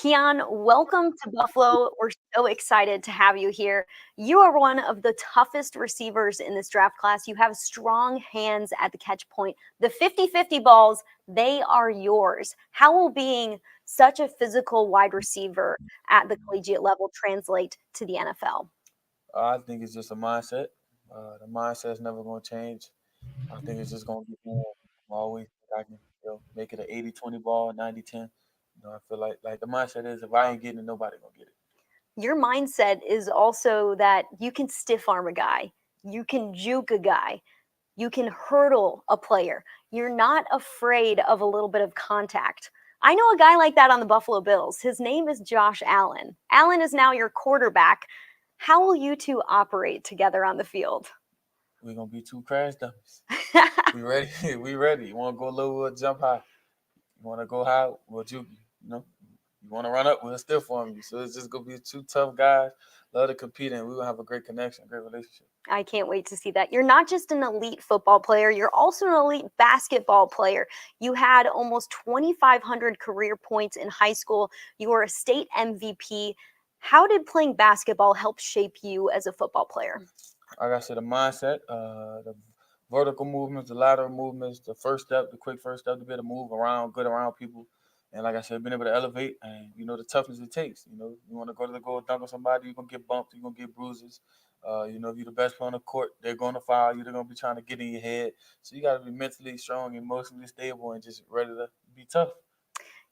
Keon, welcome to Buffalo. We're so excited to have you here. You are one of the toughest receivers in this draft class. You have strong hands at the catch point. The 50-50 balls, they are yours. How will being such a physical wide receiver at the collegiate level translate to the NFL? I think it's just a mindset. The mindset's never going to change. I think it's just going to get more. I'm always think I can make it an 80-20 ball, 90-10. I feel like the mindset is if I ain't getting it, nobody going to get it. Your mindset is also that you can stiff arm a guy, you can juke a guy, you can hurdle a player. You're not afraid of a little bit of contact. I know a guy like that on the Buffalo Bills. His name is Josh Allen. Allen is now your quarterback. How will you two operate together on the field? We're going to be two crash dummies. We ready? We ready. You want to go low, we'll jump high. You want to go high, we'll juke you. You want to run up, we'll stiff arm you. So it's just going to be two tough guys, love to compete, and we're going to have a great connection, great relationship. I can't wait to see that. You're not just an elite football player, you're also an elite basketball player. You had almost 2,500 career points in high school. You were a state MVP. How did playing basketball help shape you as a football player? Like I said, the mindset, the vertical movements, the lateral movements, the quick first step to be able to move around, good around people. And like I said, being able to elevate and, the toughness it takes. You want to go to the goal, dunk on somebody, you're going to get bumped, you're going to get bruises. If you're the best player on the court, they're going to foul you. They're going to be trying to get in your head. So you got to be mentally strong, emotionally stable, and just ready to be tough.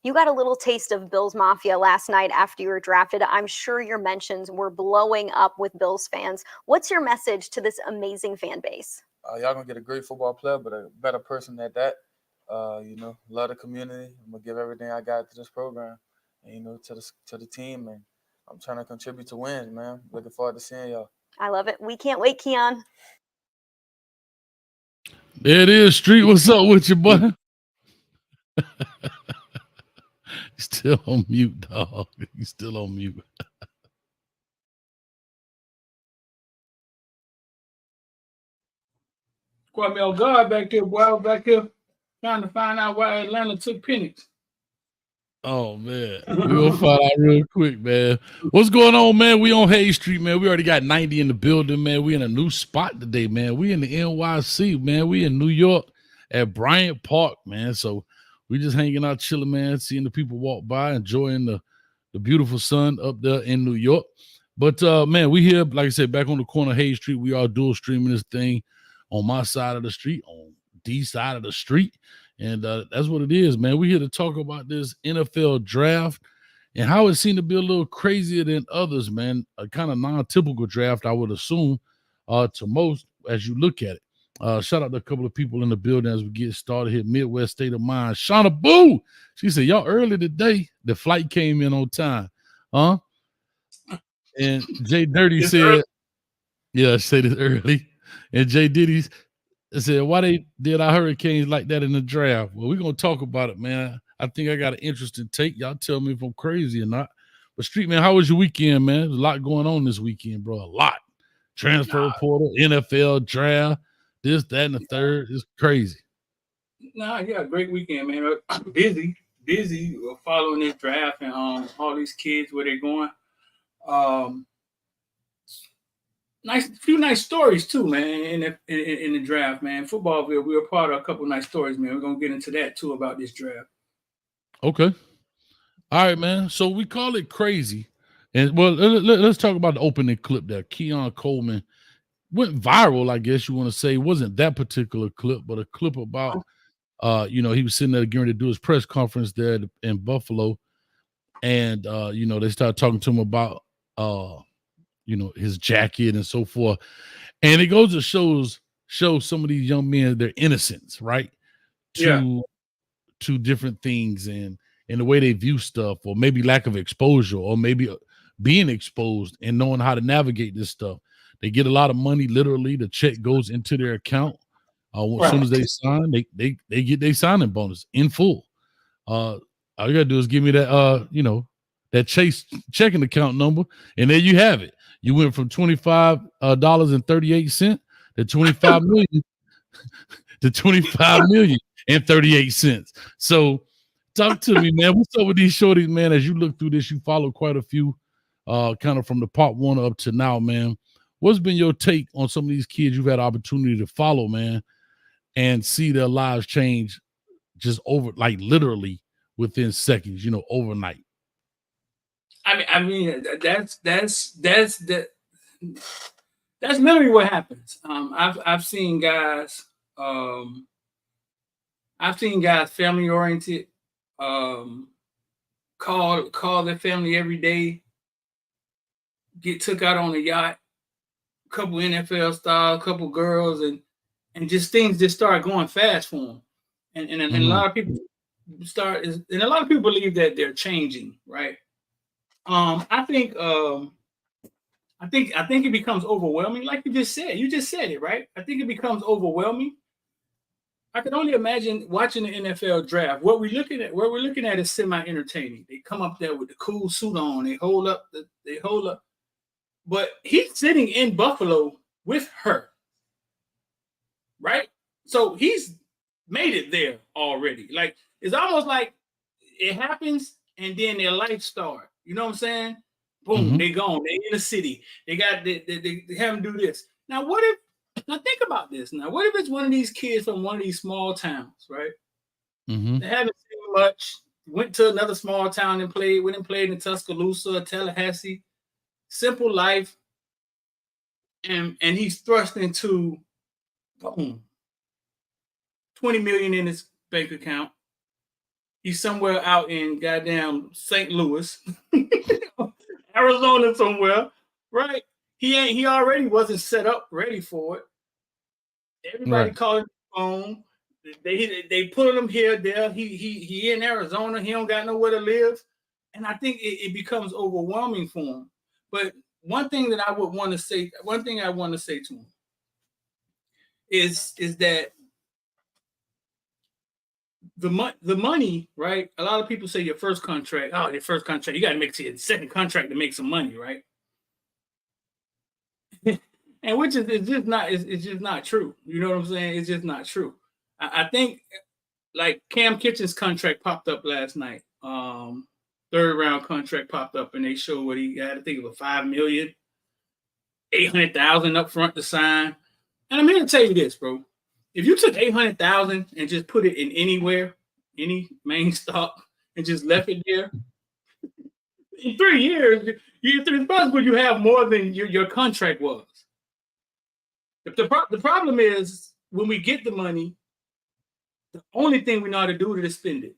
You got a little taste of Bills Mafia last night after you were drafted. I'm sure your mentions were blowing up with Bills fans. What's your message to this amazing fan base? Y'all going to get a great football player, but a better person at that. Love the community. I'm going to give everything I got to this program and, to the team. And I'm trying to contribute to wins, man. Looking forward to seeing y'all. I love it. We can't wait, Keon. There it is, Street. What's up with you, boy? Still on mute, dog. He's still on mute. Caught me off guard back there, boy. I was back here trying to find out why Atlanta took Penix. Oh, man. We're going to find out real quick, man. What's going on, man? We on Hayes Street, man. We already got 90 in the building, man. We in a new spot today, man. We in the NYC, man. We in New York at Bryant Park, man. So we just hanging out, chilling, man, seeing the people walk by, enjoying the beautiful sun up there in New York. But, man, we here, like I said, back on the corner of Hayes Street. We are dual streaming this thing on my side of the street, on D's side of the street. And that's what it is, man. We're here to talk about this NFL draft and how it seemed to be a little crazier than others, man. A kind of non-typical draft, I would assume, to most as you look at it. Shout out to a couple of people in the building as we get started here. Midwest State of Mind. Shauna Boo! She said, y'all early today. The flight came in on time. Huh? And Jay Dirty said, yeah, I said it early. And Jay Diddy said, why they did our Hurricanes like that in the draft? Well, we're going to talk about it, man. I think I got an interesting take. Y'all tell me if I'm crazy or not. But, Street, man, how was your weekend, man? There's a lot going on this weekend, bro. A lot. Transfer portal, NFL draft, this, that, and the third. It's crazy. Yeah, a great weekend, man. Busy following this draft and all these kids, where they're going. Few nice stories too, man. In the draft, man. Footballville, we were part of a couple nice stories, man. We're gonna get into that too about this draft. Okay, all right, man. So we call it crazy, and well, let's talk about the opening clip there. Keon Coleman went viral, I guess you want to say. It wasn't that particular clip, but a clip about, he was sitting there getting ready to do his press conference there in Buffalo, and they started talking to him about his jacket and so forth. And it goes to show some of these young men their innocence, right? To different things and the way they view stuff, or maybe lack of exposure, or maybe being exposed and knowing how to navigate this stuff. They get a lot of money, literally. The check goes into their account. As soon as they sign, they get their signing bonus in full. All you gotta do is give me that that Chase checking account number, and there you have it. You went from $25.38 to $25 million to $25 million and 38 cents. So Talk to me, man. What's up with these shorties, man? As you look through this, you follow quite a few, kind of from the part one up to now, man. What's been your take on some of these kids you've had opportunity to follow, man, and see their lives change just over, like literally within seconds, overnight? I mean, that's literally what happens. I've seen guys. I've seen guys family oriented. Call their family every day. Get took out on a yacht. A couple NFL stars, a couple girls, and just things just start going fast for them. And a lot of people and a lot of people believe that they're changing, right? I think it becomes overwhelming, like you just said. You just said it, right? I think it becomes overwhelming. I can only imagine watching the NFL draft. What we're looking at is semi-entertaining. They come up there with the cool suit on. They hold up. But he's sitting in Buffalo with her, right? So he's made it there already. Like, it's almost like it happens and then their life starts. You know what I'm saying? Boom, they gone. They in the city. They have them do this. Now think about this. Now, what if it's one of these kids from one of these small towns, right? Mm-hmm. They haven't seen much. Went to another small town and played in Tuscaloosa, Tallahassee. Simple life. And he's thrust into, boom, 20 million in his bank account. He's somewhere out in goddamn St. Louis, Arizona somewhere, right? He already wasn't set up ready for it. Everybody calling the phone. They pulling him here, there. He in Arizona. He don't got nowhere to live, and I think it becomes overwhelming for him. But one thing I want to say to him is that the money, right? A lot of people say your first contract, you got to make your second contract to make some money, right? And which is it's just not true. You know what I'm saying? It's just not true. I think like Cam Kitchen's contract popped up last night. Third round contract popped up and they showed what he had. I think it was $5,800,000 up front to sign. And I'm here to tell you this, bro. If you took $800,000 and just put it in anywhere, any main stock, and just left it there, in 3 years, it's possible you have more than your contract was. The problem is when we get the money, the only thing we know how to do is spend it.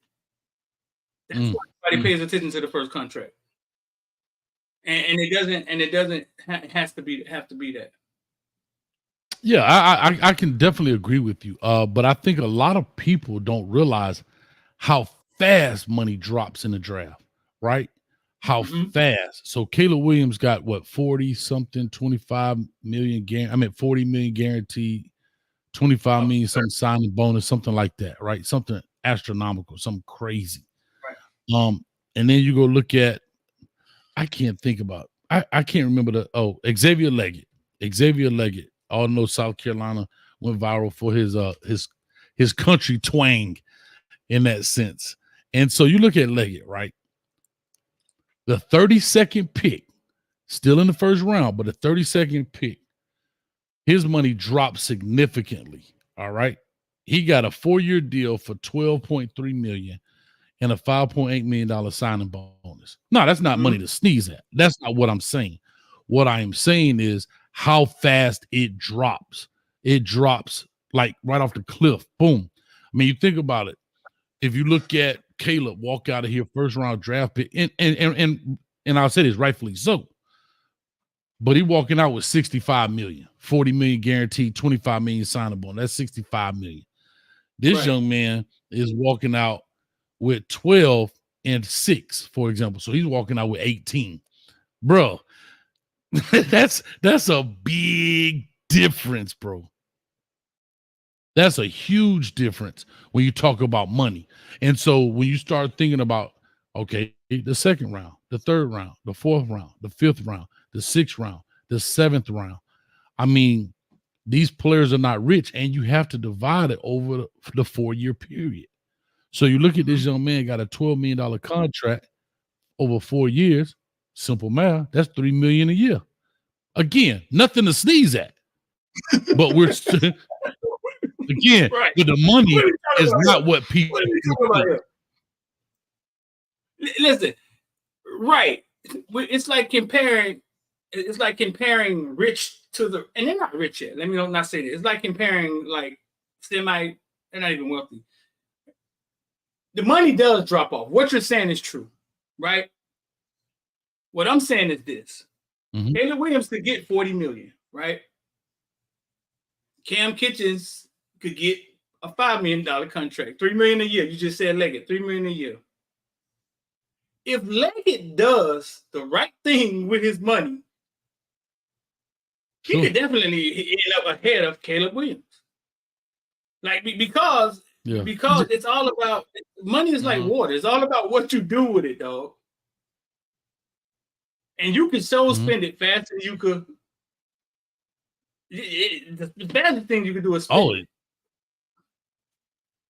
That's why everybody pays attention to the first contract, and it doesn't have to be that. Yeah, I can definitely agree with you. But I think a lot of people don't realize how fast money drops in the draft, right? How fast. So Caleb Williams got what, 40 something, 25 million 40 million guaranteed, 25 million something signing bonus, something like that, right? Something astronomical, something crazy. Right. And then you go look at, I can't remember Xavier Leggett. All know South Carolina went viral for his country twang in that sense. And so you look at Leggett, right? The 32nd pick, still in the first round, but the 32nd pick, his money dropped significantly. All right. He got a 4-year deal for $12.3 million and a $5.8 million signing bonus. No, that's not money to sneeze at. That's not what I'm saying. What I am saying is how fast it drops. It drops like right off the cliff. Boom. I mean, you think about it. If you look at Caleb walk out of here, first round draft pick, and I'll say this rightfully so, but he walking out with 65 million, 40 million guaranteed, 25 million signing bonus. That's 65 million. This young man is walking out with 12 and 6, for example. So he's walking out with 18. Bro, that's a big difference, bro. That's a huge difference when you talk about money. And so when you start thinking about, okay, the second round, the third round, the fourth round, the fifth round, the sixth round, the seventh round, I mean, these players are not rich, and you have to divide it over the 4-year period. So you look at this young man got a $12 million contract over 4 years. Simple math. That's $3 million a year. Again, nothing to sneeze at. But we're again, Right. but the money What are we talking is about not here? what people What are we talking about think. here? Listen, right. It's like comparing rich to the, and they're not rich yet. Let me not say that. It's like comparing like they're not even wealthy. The money does drop off. What you're saying is true, right? What I'm saying is this. Mhm. Caleb Williams could get 40 million, right? Cam Kitchens could get a $5 million contract, $3 million a year. You just said Leggett, $3 million a year. If Leggett does the right thing with his money, he could definitely end up ahead of Caleb Williams. Like because it's all about money is like water. It's all about what you do with it, dog. And you can spend it faster than you could. The best thing you can do is spend it.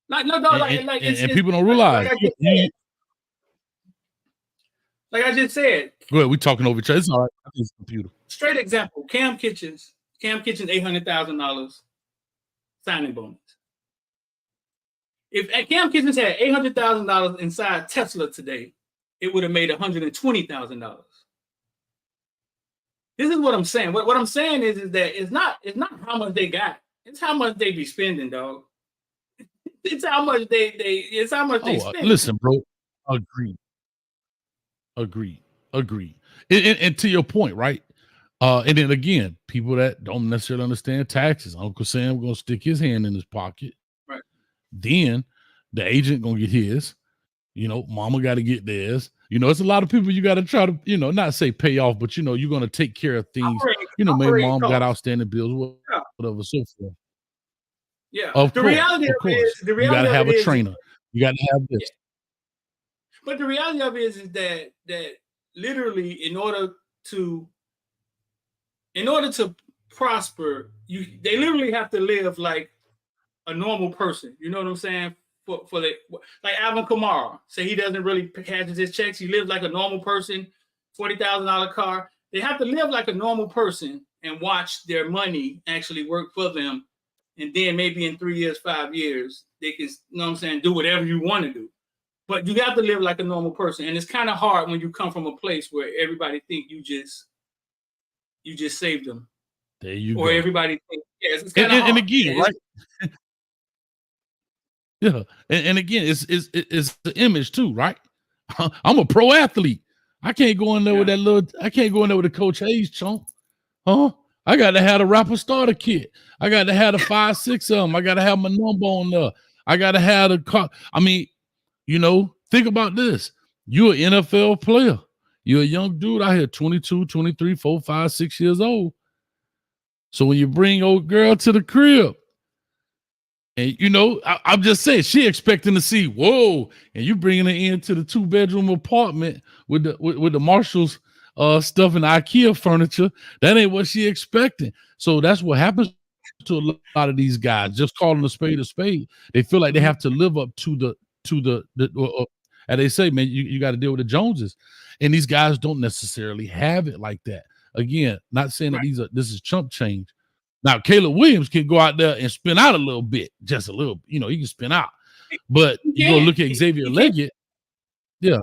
Like no, dog. And people don't realize. Like I just said. Go ahead. We talking over each other. It's all right. I think it's computer. Straight example. Cam Kitchens, $800,000 signing bonus. If Cam Kitchens had $800,000 inside Tesla today, it would have made $120,000. This is what I'm saying. What I'm saying is that it's not how much they got. It's how much they be spending, dog. It's how much they spend. Listen, bro. Agreed. And to your point, right? And then again, people that don't necessarily understand taxes. Uncle Sam gonna stick his hand in his pocket. Right. Then the agent gonna get his. Mama got to get theirs. It's a lot of people you got to try to, not say pay off, but you're going to take care of things. Maybe mom got outstanding bills, whatever, so forth. Yeah. Of course. The reality you got to have a trainer. You got to have this. Yeah. But the reality of it is that literally in order to prosper, they literally have to live like a normal person. You know what I'm saying? For like Alvin Kamara, say he doesn't really cash his checks. He lives like a normal person, $40,000 car. They have to live like a normal person and watch their money actually work for them. And then maybe in 3 years, 5 years, they can, do whatever you want to do. But you have to live like a normal person. And it's kind of hard when you come from a place where everybody think you just saved them. There you go. Or everybody thinks, yes, it's kind of hard. And again, right? Yeah, and again, it's the image too, right? I'm a pro athlete. I can't go in there with that I can't go in there with a Coach Hayes chunk. I got to have the rapper starter kit. I got to have the 5, 6 of them. I got to have my number on there. I got to have the car. I mean, think about this. You're an NFL player. You're a young dude out here, 22, 23, 4, 5, 6 years old. So when you bring old girl to the crib, and I'm just saying, she expecting to see, whoa, and you bringing her into the 2-bedroom apartment with the Marshalls stuff and IKEA furniture. That ain't what she expecting. So that's what happens to a lot of these guys. Just calling a spade a spade. They feel like they have to live up to the and they say, man, you got to deal with the Joneses, and these guys don't necessarily have it like that. Again, not saying that this is chump change. Now, Caleb Williams can go out there and spin out a little bit, just a little, he can spin out. But you go look at Xavier Leggett. Yeah,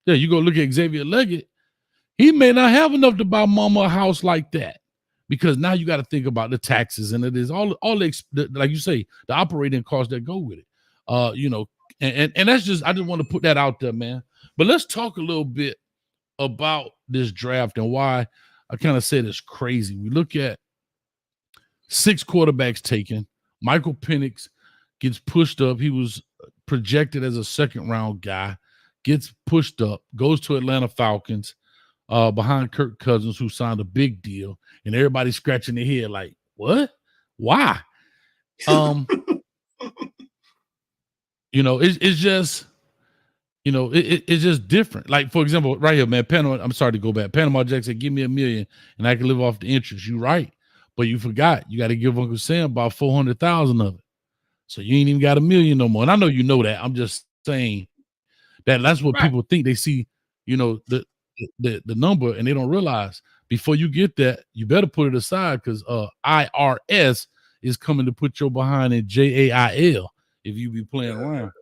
you go look at Xavier Leggett. He may not have enough to buy mama a house like that, because now you got to think about the taxes, and it is all the like you say, the operating costs that go with it. And that's just, I just want to put that out there, man. But let's talk a little bit about this draft and why I kind of said it's crazy. We look at 6 quarterbacks taken. Michael Penix gets pushed up. He was projected as a 2nd-round guy, gets pushed up, goes to Atlanta Falcons behind Kirk Cousins, who signed a big deal, and everybody's scratching their head like, what? Why? It's just, it's just different. Like, for example, right here, man, I'm sorry to go back. Panama Jack said, give me $1 million and I can live off the interest. You right. But you forgot, you got to give Uncle Sam about 400,000 of it. So you ain't even got $1 million no more. And I know you know that. I'm just saying that's what Right. people think. They see, the number, and they don't realize before you get that, you better put it aside because IRS is coming to put your behind in JAIL if you be playing around.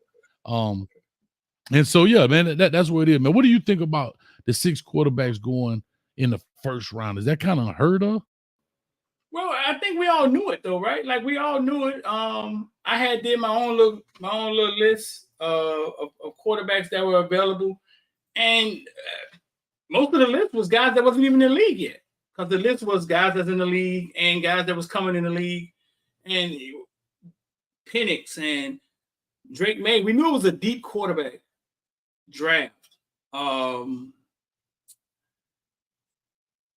And so yeah, man, that's what it is, man. What do you think about the 6 quarterbacks going in the first round? Is that kind of unheard of? Well, I think we all knew it though, right? Like we all knew it. I had did my own little list of quarterbacks that were available, and most of the list was guys that wasn't even in the league yet, because the list was guys that's in the league and guys that was coming in the league, and Penix and Drake May. We knew it was a deep quarterback draft.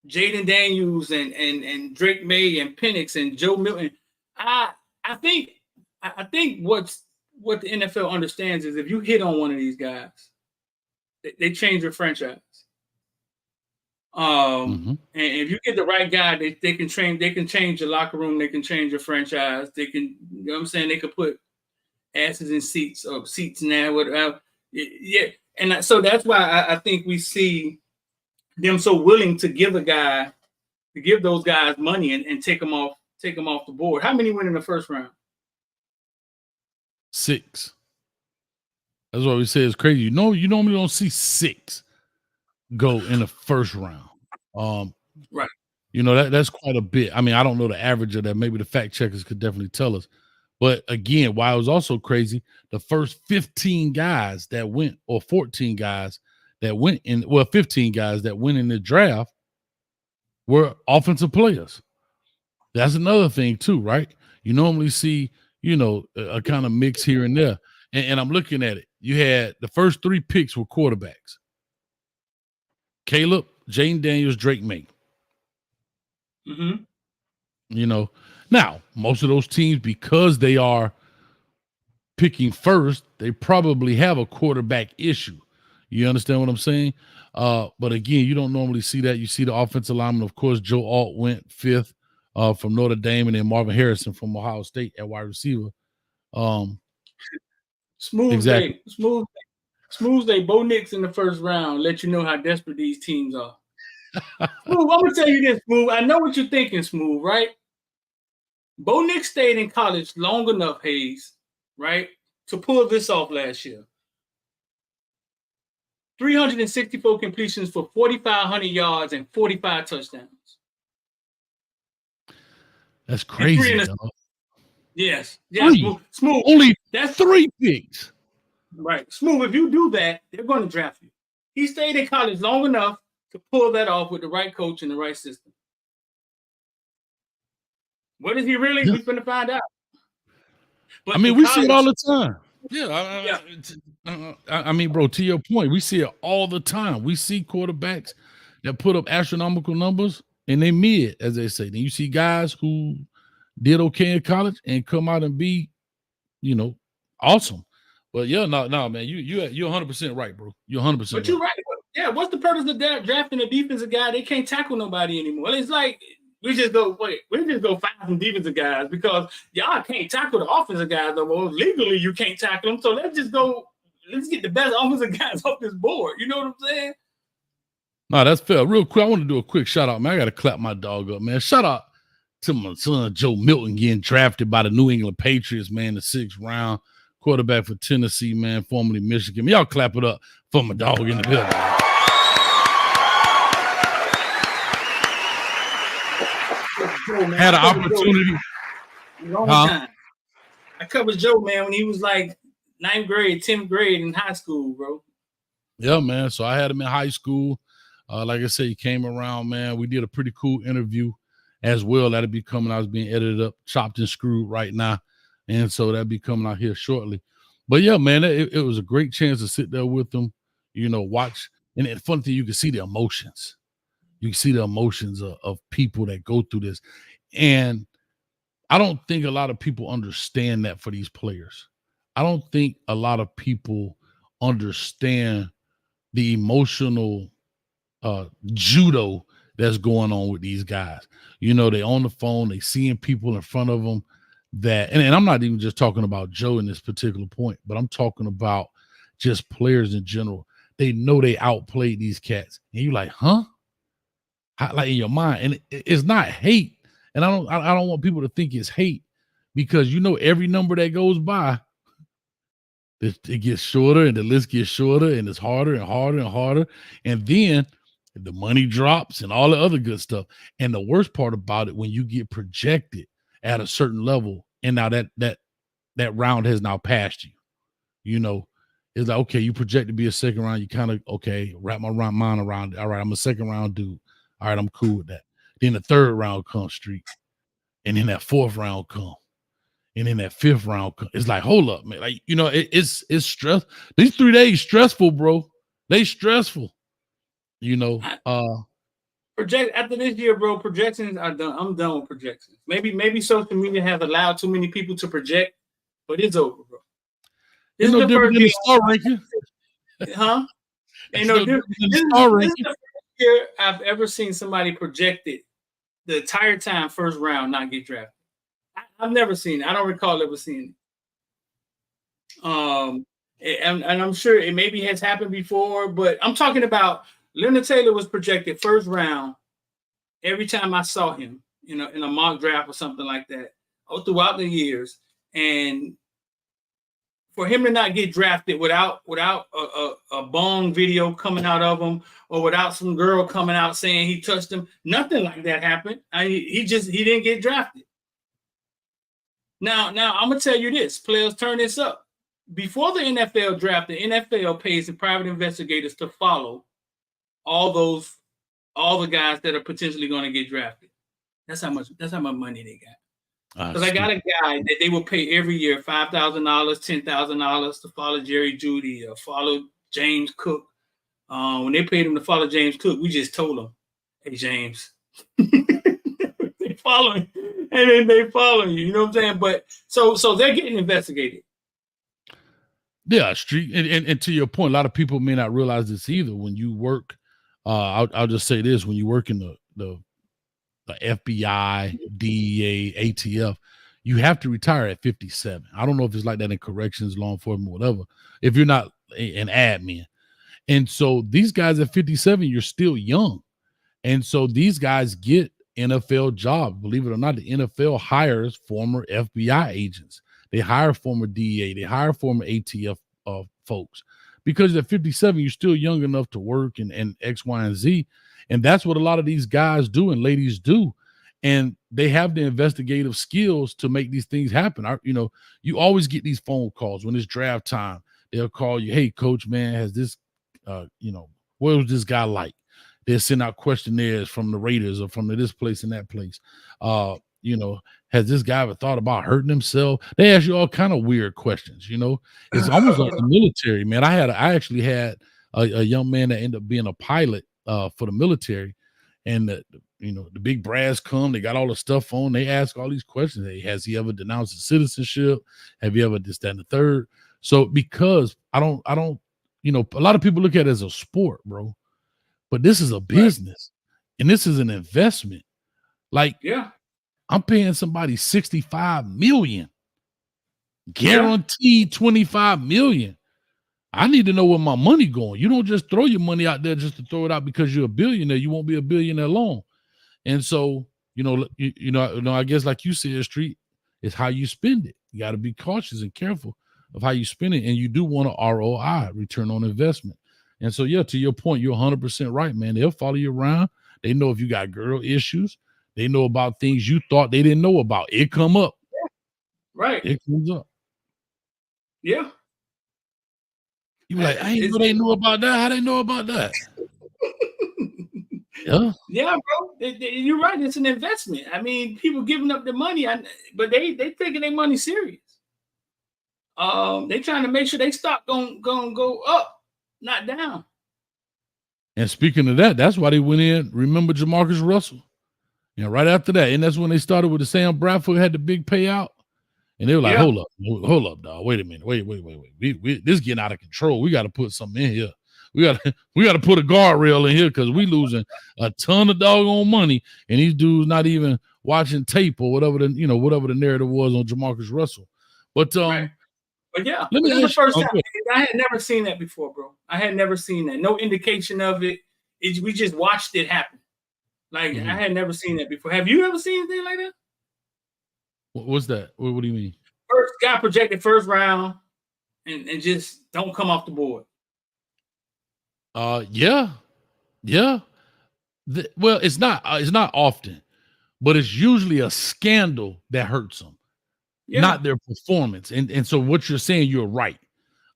Jaden Daniels and Drake May and Penix and Joe Milton. I think what the NFL understands is if you hit on one of these guys, they change your franchise. And if you get the right guy, they can change your locker room, they can change your franchise, they can, you know what I'm saying, they could put asses in seats or seats in there, whatever. Yeah. And so that's why I think we see them so willing to give those guys money and take them off the board. How many went in the first round? 6. That's what we say is crazy. You normally don't see 6 go in the first round. Right. That's quite a bit. I mean, I don't know the average of that. Maybe the fact checkers could definitely tell us. But again, why it was also crazy, the first 15 guys that went, or 14 guys that went in, 15 guys that went in the draft were offensive players. That's another thing too, right? You normally see, a kind of mix here and there. And I'm looking at it. You had the first 3 picks were quarterbacks. Caleb, Jaden Daniels, Drake May. Now, most of those teams, because they are picking first, they probably have a quarterback issue. You understand what I'm saying? But again, you don't normally see that. You see the offensive lineman. Of course, Joe Alt went 5th from Notre Dame, and then Marvin Harrison from Ohio State at wide receiver. Smooth day. Bo Nix in the first round. Let you know how desperate these teams are. Smooth, I'm going to tell you this, Smooth. I know what you're thinking, Smooth, right? Bo Nix stayed in college long enough, Hayes, right, to pull this off last year. 364 completions for 4,500 yards and 45 touchdowns. That's crazy. Yes. Smooth. Only that's 3 picks. Right. Smooth, if you do that, they're going to draft you. He stayed in college long enough to pull that off with the right coach and the right system. What is he really? Yeah. We're going to find out. But I mean, we see it all the time. Yeah. I mean, bro, to your point, we see it all the time. We see quarterbacks that put up astronomical numbers and they mid, as they say. Then you see guys who did okay in college and come out and be, awesome. But yeah, no, man, you're 100% right, bro. You're 100%. But you're right. Yeah, what's the purpose of drafting a defensive guy? They can't tackle nobody anymore. It's like we just go find some defensive guys because y'all can't tackle the offensive guys no more. Legally, you can't tackle them. So let's get the best offensive guys off this board. You know what I'm saying? No, that's fair. Real quick, I want to do a quick shout out, man. I got to clap my dog up, man. Shout out to my son, Joe Milton, getting drafted by the New England Patriots, man, the 6th round. Quarterback for Tennessee, man, formerly Michigan. Y'all clap it up for my dog in the building. Had an opportunity. I covered Joe, man, when he was like 9th grade, 10th grade in high school, bro. Yeah, man. So I had him in high school. Like I said, he came around, man. We did a pretty cool interview as well. That'll be coming out. It's being edited up, chopped and screwed right now. And so that'll be coming out here shortly. But yeah, man, it was a great chance to sit there with them, watch. And the fun thing, you can see the emotions. You can see the emotions of people that go through this. And I don't think a lot of people understand that for these players. I don't think a lot of people understand the emotional judo that's going on with these guys. They on the phone, they seeing people in front of them that, and I'm not even just talking about Joe in this particular point, but I'm talking about just players in general. They know they outplayed these cats, and you like, huh? Like in your mind, and it's not hate. And I don't want people to think it's hate, because every number that goes by, it gets shorter, and the list gets shorter, and it's harder and harder and harder, and then the money drops and all the other good stuff. And the worst part about it, when you get projected at a certain level, and now that round has now passed you, it's like, okay, you project to be a second round, you kind of, okay, wrap my mind around it. All right, I'm a second round dude. All right, I'm cool with that. Then the third round comes, Street, and then that fourth round comes, and then that fifth round comes. It's like, hold up, man. Like, it's stress. These 3 days stressful, bro. They stressful. Project after this year, bro. Projections are done. I'm done with projections. Maybe social media have allowed too many people to project, but it's over, bro. It's no different than the star ranking. Huh? Ain't no different than the star ranking. This is the first year I've ever seen somebody projected the entire time first round not get drafted. I've never seen it. I don't recall ever seeing it. And I'm sure it maybe has happened before, but I'm talking about Leonard Taylor was projected first round every time I saw him, in a mock draft or something like that, throughout the years. And for him to not get drafted without a bong video coming out of him, or without some girl coming out saying he touched him, nothing like that happened. He didn't get drafted. Now I'm gonna tell you this, players, turn this up. Before the NFL draft, the NFL pays the private investigators to follow all the guys that are potentially going to get drafted. That's how much money they got. Because I got a guy that they will pay every year $5,000, $10,000 to follow Jerry Jeudy or follow James Cook. When they paid him to follow James Cook, we just told him, "Hey, James," they following, and then they following you. You know what I'm saying? But so they're getting investigated. Yeah, Street, and to your point, a lot of people may not realize this either. When you work, I'll just say this: when you work in the FBI, DEA, ATF, you have to retire at 57. I don't know if it's like that in corrections, law enforcement, whatever, if you're not an admin. And so these guys at 57, you're still young. And so these guys get NFL jobs. Believe it or not, the NFL hires former FBI agents. They hire former DEA. They hire former ATF folks. Because at 57, you're still young enough to work and X, Y, and Z. And that's what a lot of these guys do and ladies do. And they have the investigative skills to make these things happen. You always get these phone calls when it's draft time. They'll call you, "Hey, coach, man, has this, what was this guy like?" They'll send out questionnaires from the Raiders or from this place and that place. Has this guy ever thought about hurting himself? They ask you all kind of weird questions. It's almost like the military, man. I actually had a young man that ended up being a pilot for the military, and the big brass come. They got all the stuff on. They ask all these questions. Hey, has he ever denounced his citizenship? Have you ever this, that, and the third? So because I don't, a lot of people look at it as a sport, bro, but this is a business, and this is an investment. Like, yeah. I'm paying somebody $65 million, guaranteed $25 million. I need to know where my money going. You don't just throw your money out there just to throw it out because you're a billionaire. You won't be a billionaire long. And so, I guess like you said, Street, it's how you spend it. You got to be cautious and careful of how you spend it. And you do want an ROI, return on investment. And so, yeah, to your point, you're 100% right, man. They'll follow you around. They know if you got girl issues. They know about things you thought they didn't know about. It come up. Right. It comes up. Yeah. You be like, I ain't know they knew about that. How they know about that? Yeah. Yeah, bro. You're right. It's an investment. I mean, people giving up their money, but they taking their money serious. They trying to make sure they stock gonna go up, not down. And speaking of that, that's why they went in. Remember Jamarcus Russell? Right after that, and that's when they started with the Sam Bradford had the big payout, and they were like, hold up, dog. Wait a minute. Wait. This is getting out of control. We got to put something in here. We got to put a guardrail in here because we losing a ton of doggone money, and these dudes not even watching tape or whatever the narrative was on Jamarcus Russell. But But yeah, Let me this is the ask you. first time. Okay. I had never seen that before, bro. I had never seen that. No indication of it. We just watched it happen. Like I had never seen that before. Have you ever seen anything like that? What's that? What do you mean? First guy projected first round and just don't come off the board. Yeah. Well, it's not often, but it's usually a scandal that hurts them, not their performance. And so what you're saying, you're right.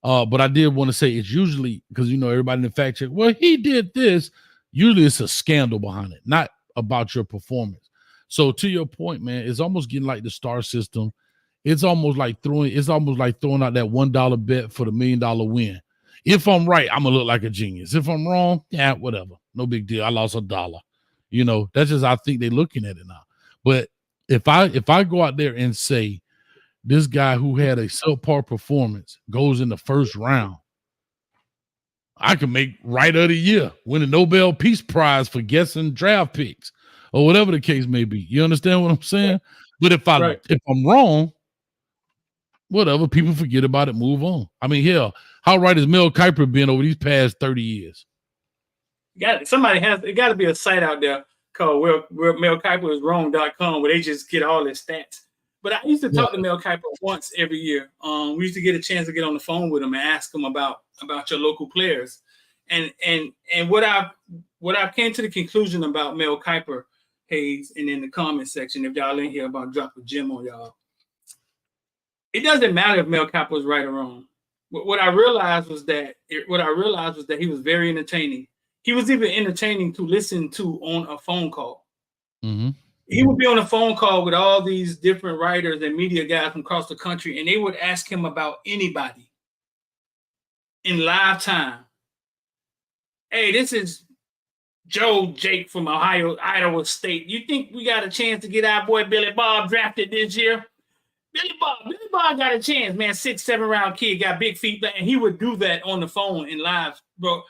But I did want to say it's usually because everybody in the fact check, well, he did this. Usually it's a scandal behind it, not about your performance. So to your point, man, it's almost getting like the star system. It's almost like throwing out that $1 bet for the $1 million win. If I'm right, I'm gonna look like a genius. If I'm wrong, yeah, whatever. No big deal. I lost $1. That's just I think they're looking at it now. But if I go out there and say this guy who had a subpar performance goes in the first round, I can make right of the year, win a Nobel Peace Prize for guessing draft picks or whatever the case may be. You understand what I'm saying? But if I'm wrong, whatever, people forget about it, move on. I mean, hell, how right has Mel Kiper been over these past 30 years? It got to be a site out there called where Mel Kiper is wrong.com where they just get all his stats. But I used to talk to Mel Kiper once every year. We used to get a chance to get on the phone with him and ask him about your local players. And what I've came to the conclusion about Mel Kiper, Hayes, and in the comment section, if y'all in here, about to drop a gem on y'all. It doesn't matter if Mel Kiper was right or wrong. What I realized was that he was very entertaining. He was even entertaining to listen to on a phone call. Mm-hmm. He would be on a phone call with all these different writers and media guys from across the country, and they would ask him about anybody in live time. Hey, this is Joe Jake from Iowa State. You think we got a chance to get our boy Billy Bob drafted this year? Billy Bob got a chance, man. 6, 7 round kid, got big feet, and he would do that on the phone in live, bro.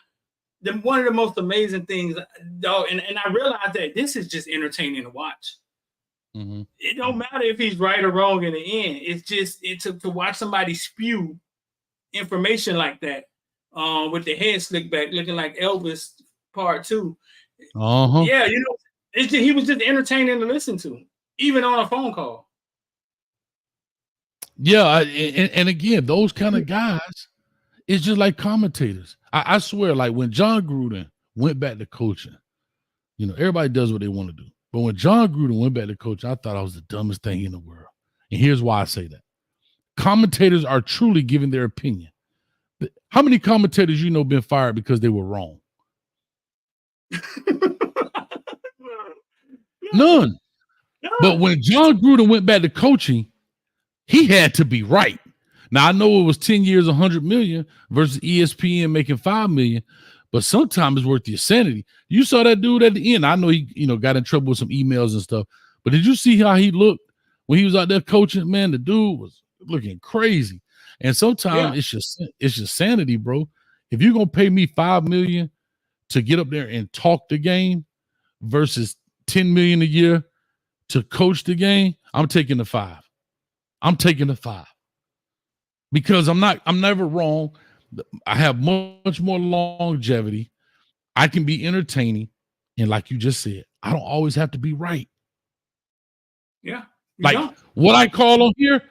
One of the most amazing things, dog, and I realized that this is just entertaining to watch. Mm-hmm. It don't matter if he's right or wrong in the end. It's just to watch somebody spew information like that, with the head slicked back, looking like Elvis Part 2. Yeah, he was just entertaining to listen to, even on a phone call. Yeah, and again, those kind of guys, it's just like commentators. I swear, like when John Gruden went back to coaching, everybody does what they want to do. But when John Gruden went back to coaching, I thought I was the dumbest thing in the world. And here's why I say that. Commentators are truly giving their opinion. How many commentators been fired because they were wrong? None. But when John Gruden went back to coaching, he had to be right. Now I know it was 10 years, 100 million versus ESPN making 5 million, but sometimes it's worth your sanity. You saw that dude at the end. I know he, got in trouble with some emails and stuff, but did you see how he looked when he was out there coaching? Man, the dude was looking crazy. And sometimes it's just sanity, bro. If you're gonna pay me 5 million to get up there and talk the game versus 10 million a year to coach the game, I'm taking the 5. I'm taking the 5 because I'm never wrong. I have much more longevity. I can be entertaining. And like you just said, I don't always have to be right. Yeah. What I call on here.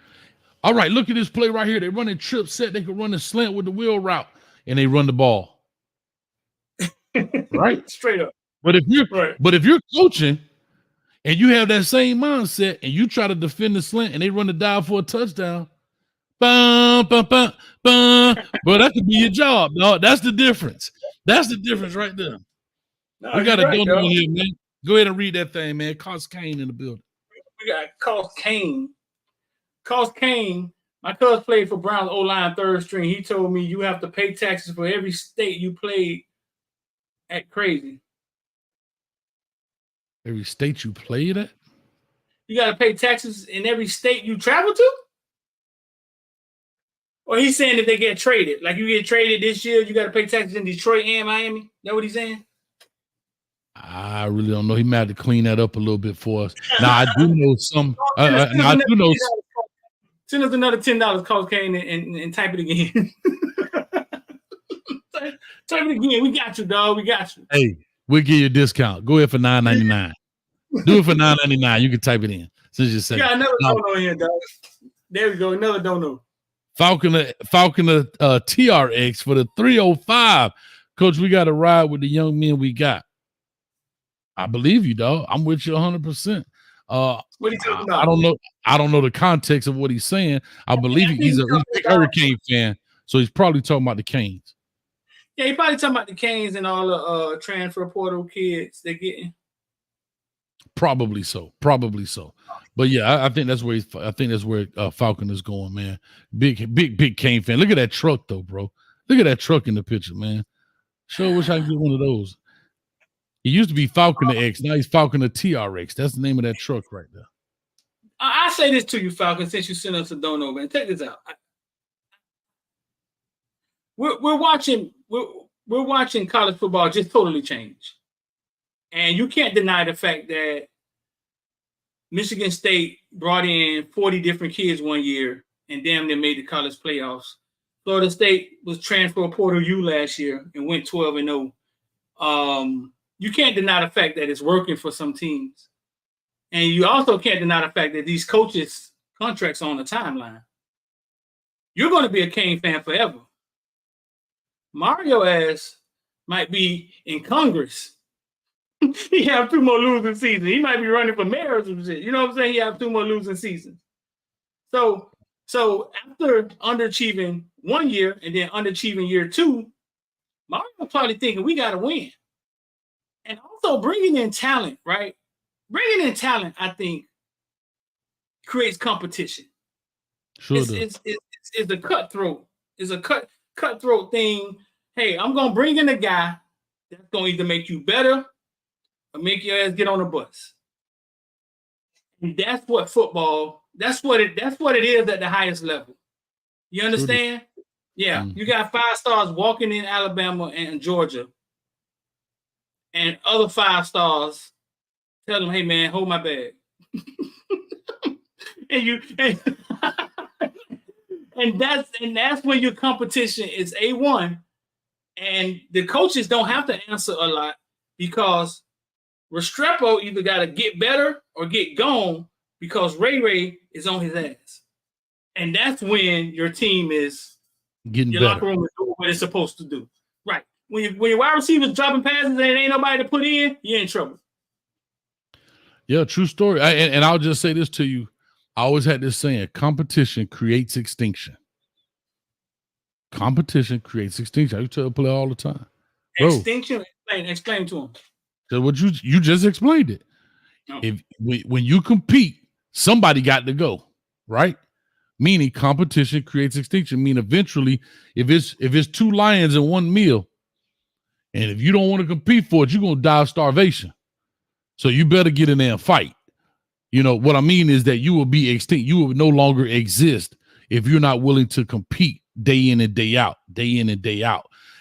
All right, look at this play right here. They're running trip set. They can run a slant with the wheel route and they run the ball. Right? Straight up. But if you're coaching and you have that same mindset and you try to defend the slant and they run the dive for a touchdown, bum, bum, bum, bum. Bro, that could be your job, dog. That's the difference. That's the difference right there. No, we got a donor in here, man. Go ahead and read that thing, man. Cost Kane in the building. We got Cost Kane. Cost Kane. My cousin played for Browns O-line 3rd string. He told me you have to pay taxes for every state you played at. Crazy. Every state you played at? You got to pay taxes in every state you travel to? Or he's saying if they get traded, like you get traded this year, you got to pay taxes in Detroit and Miami? Is that what he's saying? I really don't know. He might have to clean that up a little bit for us. Now I do know some. I do know Send us another $10, Coach Kane, and type it again. Type it again. We got you, dog. We got you. Hey, we'll give you a discount. Go ahead for $9.99. Do it for $9.99. You can type it in. Since you said got another now, dono here, dog. There we go. Another dono. Falconer TRX for the 305. Coach, we got to ride with the young men we got. I believe you, dog. I'm with you 100%. What are you talking about? I don't know the context of what he's saying. I believe he's a Hurricane fan, so he's probably talking about the Canes. Yeah, he probably talking about the Canes and all the transfer portal kids they're getting. Probably so. But yeah, I think that's where Falcon is going, man. Big Kane fan. Look at that truck though, bro. Look at that truck in the picture, man. Sure wish I could get one of those. It used to be Falcon X. Now he's Falcon TRX. That's the name of that truck right there. I say this to you, Falcon, since you sent us a dono, man. Check this out. We're watching college football just totally change. And you can't deny the fact that Michigan State brought in 40 different kids one year and damn near made the college playoffs. Florida State was transfer portal U last year and went 12-0. You can't deny the fact that it's working for some teams. And you also can't deny the fact that these coaches' contracts are on the timeline. You're going to be a Kane fan forever. Mario ass might be in Congress. He have 2 more losing seasons. He might be running for mayor or some shit. You know what I'm saying? He have 2 more losing seasons. So after underachieving 1 year and then underachieving year 2, Mario probably thinking we got to win. And also bringing in talent, right? Bringing in talent, I think, creates competition. Sure it's a cutthroat. It's a cutthroat thing. Hey, I'm gonna bring in a guy that's gonna either make you better or make your ass get on a bus. And that's what football. That's what it is at the highest level. You understand? Yeah, you got 5 stars walking in Alabama and Georgia, and other 5 stars tell them, "Hey man, hold my bag." and that's when your competition is A1, and the coaches don't have to answer a lot because Restrepo either got to get better or get gone because Ray is on his ass, and that's when your team is getting your better. locker room is doing what it's supposed to do. Right when your wide receivers dropping passes and ain't nobody to put in, you're in trouble. Yeah, true story. And I'll just say this to you. I always had this saying, competition creates extinction. Competition creates extinction. I used to tell a player all the time. Bro, Extinction? Explain to him. So what you just explained it. No. When you compete, somebody got to go, right? Meaning competition creates extinction. Meaning eventually, if it's 2 lions in one meal, and if you don't want to compete for it, you're gonna die of starvation. So you better get in there and fight. You know what I mean is that you will be extinct. You will no longer exist if you're not willing to compete day in and day out.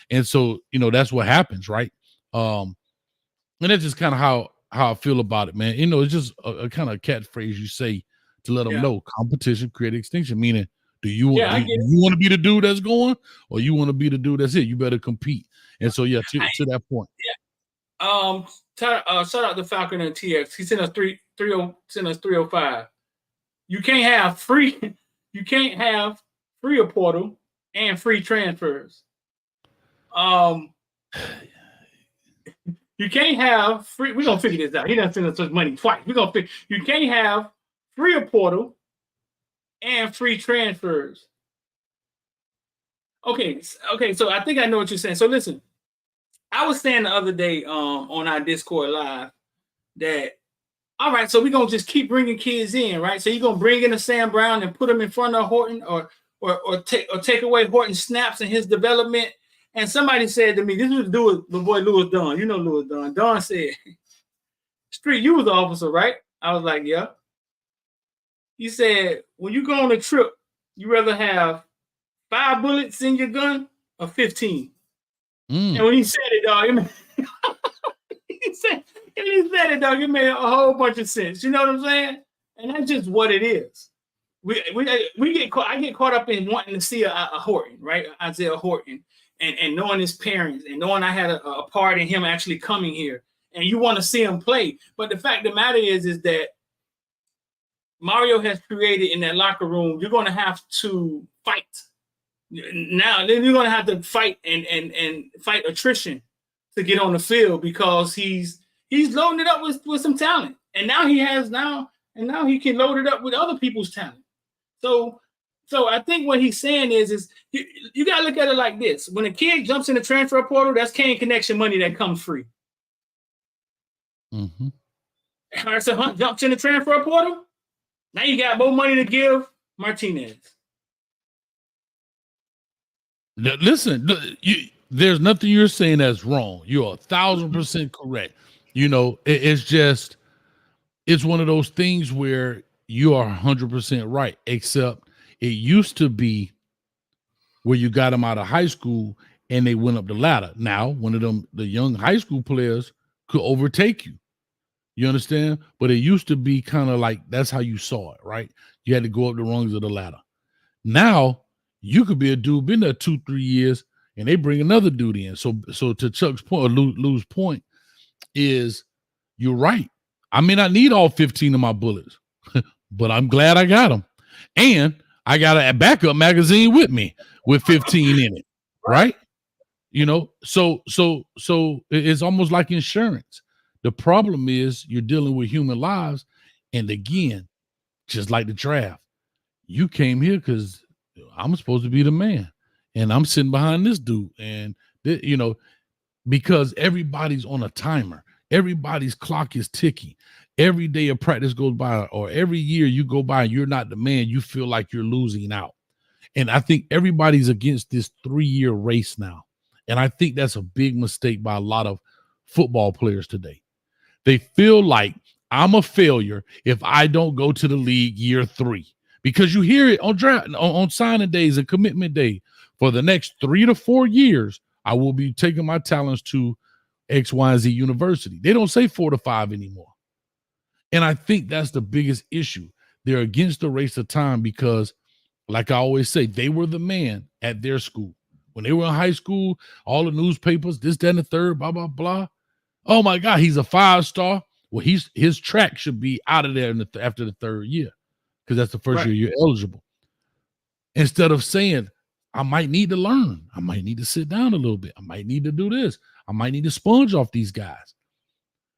And so, that's what happens, right? And that's just kind of how I feel about it, man. It's just a kind of catchphrase you say to let them know competition creates extinction. Meaning, do you want to be the dude that's going, or you want to be the dude that's it? You better compete. And so, to that point. Yeah. Shout out to Falcon and TX. He sent us 305. You can't have free a portal and free transfers. You can't have free. We're gonna figure this out. He done sent us money twice. We're gonna figure. You can't have free a portal and free transfers. Okay. So I think I know what you're saying. So listen. I was saying the other day on our Discord live that, all right, so we're going to just keep bringing kids in, right? So you're going to bring in a Sam Brown and put him in front of Horton or take away Horton's snaps and his development. And somebody said to me, this was to do with my boy Louis Dunn. You know Louis Dunn. Dunn said, Street, you was the officer, right? I was like, yeah. He said, when you go on a trip, you rather have 5 bullets in your gun or 15? And when he said it, dog, it made a whole bunch of sense. You know what I'm saying? And that's just what it is. we get caught. I get caught up in wanting to see a Horton, right? Isaiah Horton, and knowing his parents, and knowing I had a part in him actually coming here, and you want to see him play. But the fact of the matter is that Mario has created in that locker room. You're going to have to fight. Now, then you're going to have to fight and fight attrition to get on the field, because he's loading it up with some talent, and now he can load it up with other people's talent. So I think what he's saying is you got to look at it like this: when a kid jumps in the transfer portal, that's Kane Connection money that comes free. Mm-hmm. Harrison Hunt jumps in the transfer portal. Now you got more money to give Martinez. Listen, there's nothing you're saying that's wrong. You're 1,000% correct. You know, it's one of those things where you are 100% right, except it used to be where you got them out of high school and they went up the ladder. Now, one of them, the young high school players could overtake you. You understand? But it used to be kind of like that's how you saw it, right? You had to go up the rungs of the ladder. Now, you could be a dude, been there 2-3 years, and they bring another dude in. So to Chuck's point, or Lou's point, is you're right. I may not need all 15 of my bullets, but I'm glad I got them. And I got a backup magazine with me with 15 in it, right? You know, so it's almost like insurance. The problem is you're dealing with human lives. And again, just like the draft, you came here because I'm supposed to be the man. And I'm sitting behind this dude. And, you know, because everybody's on a timer. Everybody's clock is ticking. Every day of practice goes by, or every year you go by and you're not the man, you feel like you're losing out. And I think everybody's against this 3-year race now. And I think that's a big mistake by a lot of football players today. They feel like I'm a failure if I don't go to the league year 3, because you hear it on draft, on signing days and commitment day. For the next 3 to 4 years, I will be taking my talents to X, Y, and Z university. They don't say 4 to 5 anymore. And I think that's the biggest issue. They're against the race of time because, like I always say, they were the man at their school. When they were in high school, all the newspapers, this, that, and the third, blah, blah, blah. Oh, my God, he's a 5-star. Well, his track should be out of there after the 3rd year, because that's the first year you're eligible. Instead of saying, I might need to learn. I might need to sit down a little bit. I might need to do this. I might need to sponge off these guys.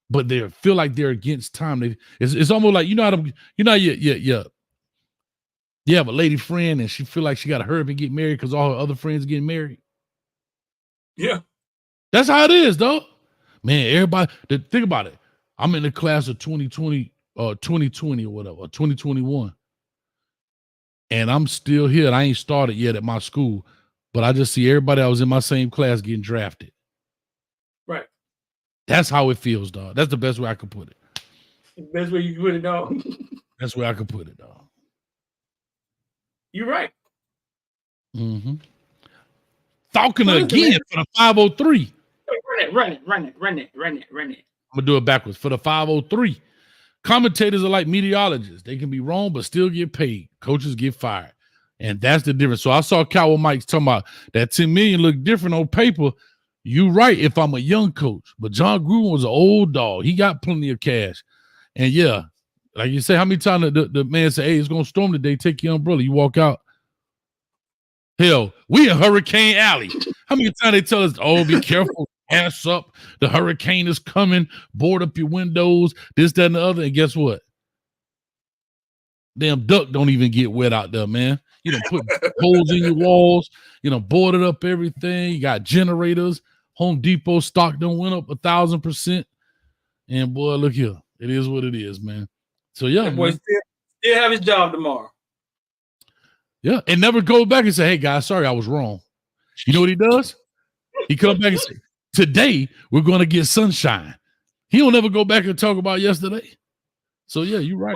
But they feel like they're against time. It's almost like, you have a lady friend and she feel like she got to hurry up and get married because all her other friends are getting married. Yeah. That's how it is, though. Man, everybody, think about it. I'm in the class of 2020 or 2020 or whatever, or 2021. And I'm still here. And I ain't started yet at my school. But I just see everybody that was in my same class getting drafted. Right. That's how it feels, dog. That's the best way I could put it. The best way you can put it, dog. That's where I could put it, dog. You're right. Mm-hmm. Falcon again for the 503. Run it. I'm going to do it backwards. For the 503. Commentators are like meteorologists. They can be wrong, but still get paid. Coaches get fired. And that's the difference. So I saw Cowboy Mike talking about that 10 million look different on paper. You right if I'm a young coach. But John Gruden was an old dog. He got plenty of cash. And yeah, like you say, how many times the man say, hey, it's going to storm today, take your umbrella. You walk out. Hell, we in Hurricane Alley. How many times they tell us, oh, be careful, ass up, the hurricane is coming, board up your windows, this, that, and the other. And guess what? Damn duck don't even get wet out there, man. You don't put holes in your walls, boarded up everything. You got generators. Home Depot stock done went up 1,000%. And boy, look here. It is what it is, man. So yeah, that boy still have his job tomorrow. Yeah, and never go back and say, hey, guys, sorry, I was wrong. You know what he does? He comes back and say, today we're going to get sunshine. He don't ever go back and talk about yesterday. So, yeah, you're right.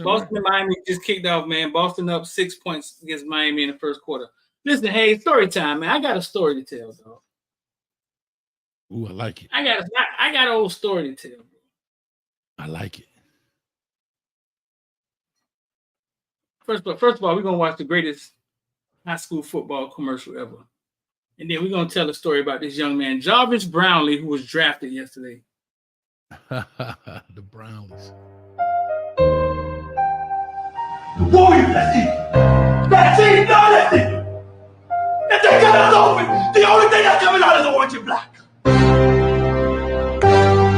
Boston and Miami just kicked off, man. Boston up 6 points against Miami in the first quarter. Listen, hey, story time, man. I got a story to tell, dog. Ooh, I like it. I got an old story to tell, bro. I like it. First of all, we're gonna watch the greatest high school football commercial ever, and then we're gonna tell a story about this young man, Jarvis Brownlee, who was drafted yesterday. The Browns. Warrior, that's it. That's it. No, that's it. If they cut us open, the only thing that's coming out is orange and black.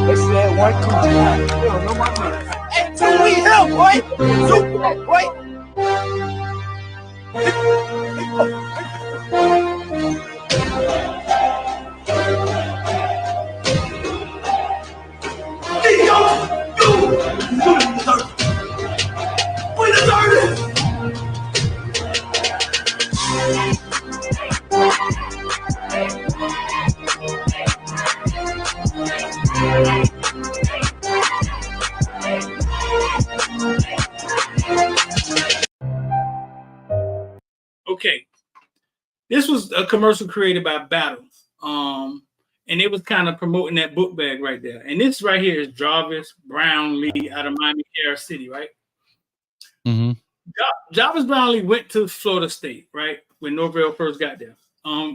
They said 1, 2, 3. You don't know my name. Hey, two we here, boy. Two, boy. We deserve it. Okay, this was a commercial created by Battle, and it was kind of promoting that book bag right there. And this right here is Jarvis Brownlee out of Miami, Kansas City, right? Mm-hmm. Jarvis Brownlee went to Florida State, right, when Norvell first got there.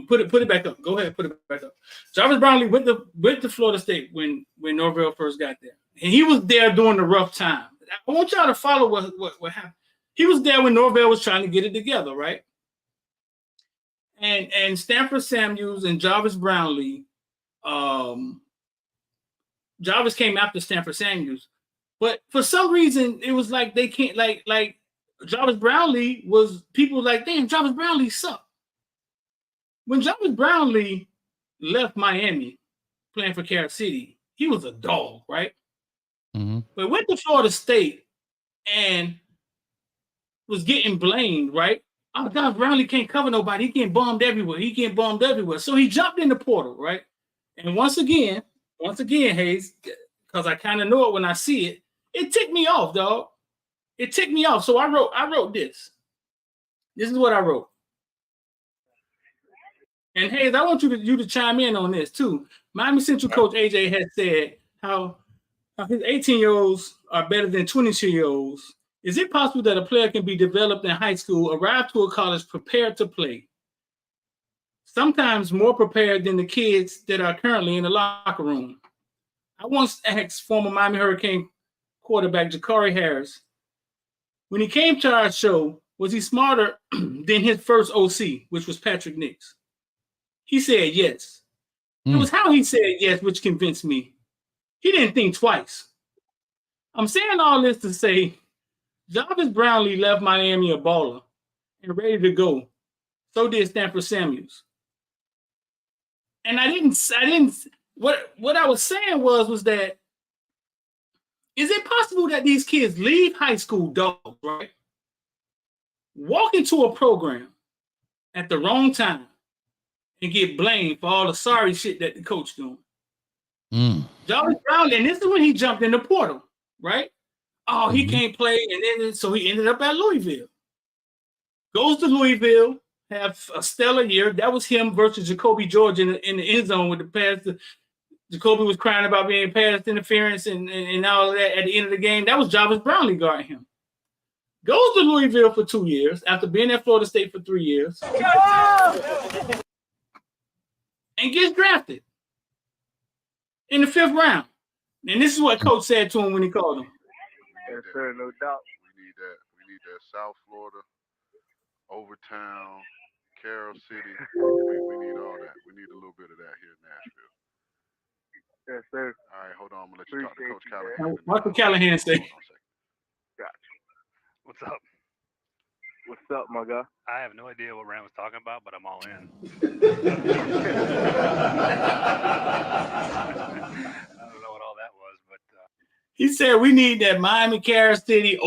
Put it back up. Go ahead, put it back up. Jarvis Brownlee went to Florida State when Norvell first got there, and he was there during the rough time. I want y'all to follow what happened. He was there when Norvell was trying to get it together, right? And Stanford Samuels and Jarvis Brownlee, Jarvis came after Stanford Samuels, but for some reason it was like they can't like Jarvis Brownlee was people like, damn, Jarvis Brownlee sucked. When Jarvis Brownlee left Miami playing for Kansas City, he was a dog, right? Mm-hmm. But went to Florida State and was getting blamed, right? Oh, Jarvis Brownlee can't cover nobody. He getting bombed everywhere. So he jumped in the portal, right? And once again, Hayes, because I kind of know it when I see it, it ticked me off, dog. It ticked me off. So I wrote this. This is what I wrote. And Hayes, I want you to chime in on this too. Miami Central coach AJ has said how his 18-year-olds are better than 22-year-olds. Is it possible that a player can be developed in high school, arrive to a college prepared to play, sometimes more prepared than the kids that are currently in the locker room? I once asked former Miami Hurricane quarterback Ja'Cory Harris, when he came to our show, was he smarter than his first OC, which was Patrick Nix? He said yes. It was how he said yes, which convinced me. He didn't think twice. I'm saying all this to say, Jarvis Brownlee left Miami a baller and ready to go. So did Stanford Samuels. And what I was saying was that, is it possible that these kids leave high school dogs, right? Walk into a program at the wrong time and get blamed for all the sorry shit that the coach doing. Jarvis Brownlee, and this is when he jumped in the portal, right? Oh, he can't play, and then so he ended up at Louisville. Goes to Louisville, have a stellar year. That was him versus Jacoby George in the end zone with the pass. Jacoby was crying about being pass interference and all of that at the end of the game. That was Jarvis Brownlee guarding him. Goes to Louisville for 2 years after being at Florida State for 3 years. And gets drafted in the 5th round. And this is what coach said to him when he called him. Yes, sir, no doubt. We need that. We need that South Florida, Overtown, Carroll City. We need all that. We need a little bit of that here in Nashville. Yes, sir. All right, hold on. I'm going to let you talk to Coach Callahan. What's what Callahan say? Gotcha. What's up? What's up, my guy? I have no idea what Rand was talking about, but I'm all in. I don't know what all that was, but he said we need that Miami, Kansas City,